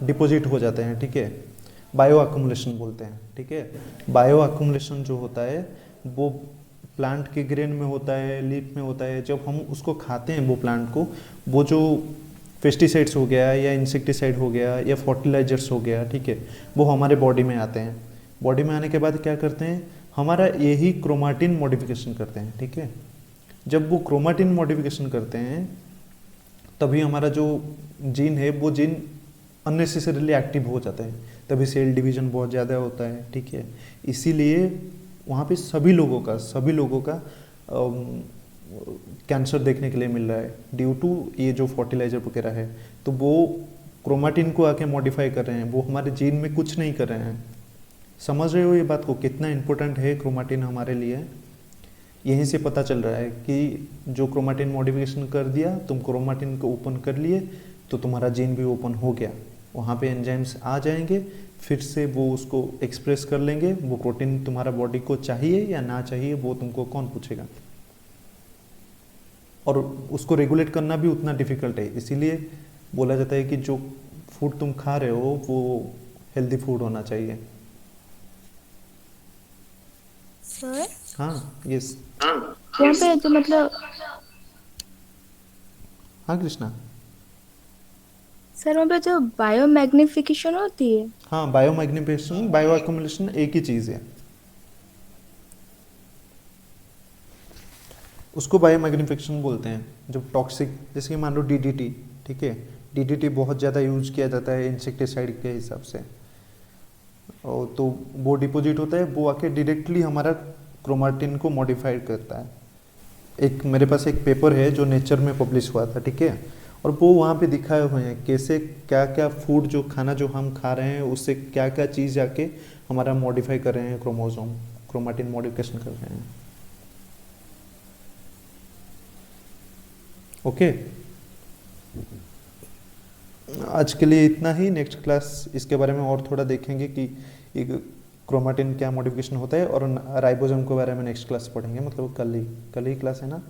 डिपॉजिट हो जाते हैं, ठीक है, बायो अक्यूमुलेशन बोलते हैं, ठीक है। बायो अक्यूमुलेशन जो होता है वो प्लांट के ग्रेन में होता है, लीफ में होता है। जब हम उसको खाते हैं वो प्लांट को, वो जो पेस्टिसाइड्स हो गया या इंसेक्टिसाइड हो गया या फर्टिलाइजर्स हो गया, ठीक है, वो हमारे बॉडी में आते हैं। बॉडी में आने के बाद क्या करते हैं, हमारा यही क्रोमाटिन मॉडिफिकेशन करते हैं, ठीक है। जब वो क्रोमाटिन मॉडिफिकेशन करते हैं तभी हमारा जो जीन है वो जीन अननेसेसरीली एक्टिव हो जाता है, तभी सेल डिवीजन बहुत ज़्यादा होता है, ठीक है। इसीलिए वहाँ पे सभी लोगों का कैंसर देखने के लिए मिल रहा है ड्यू टू ये जो फर्टिलाइजर वगैरह है। तो वो क्रोमाटिन को आके मॉडिफाई कर रहे हैं, वो हमारे जीन में कुछ नहीं कर रहे हैं। समझ रहे हो ये बात को, कितना इम्पोर्टेंट है क्रोमाटिन हमारे लिए? यहीं से पता चल रहा है कि जो क्रोमाटिन मॉडिफिकेशन कर दिया, तुम क्रोमाटिन को ओपन कर लिए तो तुम्हारा जीन भी ओपन हो गया, वहाँ पे एंजाइम्स आ जाएंगे, फिर से वो उसको एक्सप्रेस कर लेंगे। वो प्रोटीन तुम्हारा बॉडी को चाहिए या ना चाहिए वो तुमको कौन पूछेगा? और उसको रेगुलेट करना भी उतना डिफिकल्ट है, इसीलिए बोला जाता है कि जो फूड तुम खा रहे हो वो हेल्दी फूड होना चाहिए। सर हाँ, यस, वहाँ पे जो मतलब, हाँ कृष्णा, सर वहाँ पे जो बायो मैग्निफिकेशन होती है, हाँ, बायो मैग्निफिकेशन बायो एक्यूमुलेशन एक ही चीज़ है। उसको बायो मैग्निफिकेशन बोलते हैं जब टॉक्सिक, जैसे कि मान लो डीडीटी, ठीक है, डीडीटी बहुत ज़्यादा यूज किया जाता है इंसेक्टिसाइड के हिसाब से, और तो वो डिपॉजिट होता है, वो आके डायरेक्टली हमारा क्रोमाटिन को मॉडिफाइड करता है। एक मेरे पास एक पेपर है जो नेचर में पब्लिश हुआ था, ठीक है, और वो वहाँ पे दिखाए हुए हैं कैसे क्या क्या फूड जो खाना जो हम खा रहे हैं उससे क्या क्या चीज़ आके हमारा मॉडिफाई कर रहे हैं, क्रोमोसोम क्रोमाटिन मॉडिफिकेशन कर रहे हैं। ओके, आज के लिए इतना ही। नेक्स्ट क्लास इसके बारे में और थोड़ा देखेंगे कि एक क्रोमाटिन क्या मॉडिफिकेशन होता है, और राइबोसोम के बारे में नेक्स्ट क्लास पढ़ेंगे, मतलब कल ही क्लास है ना।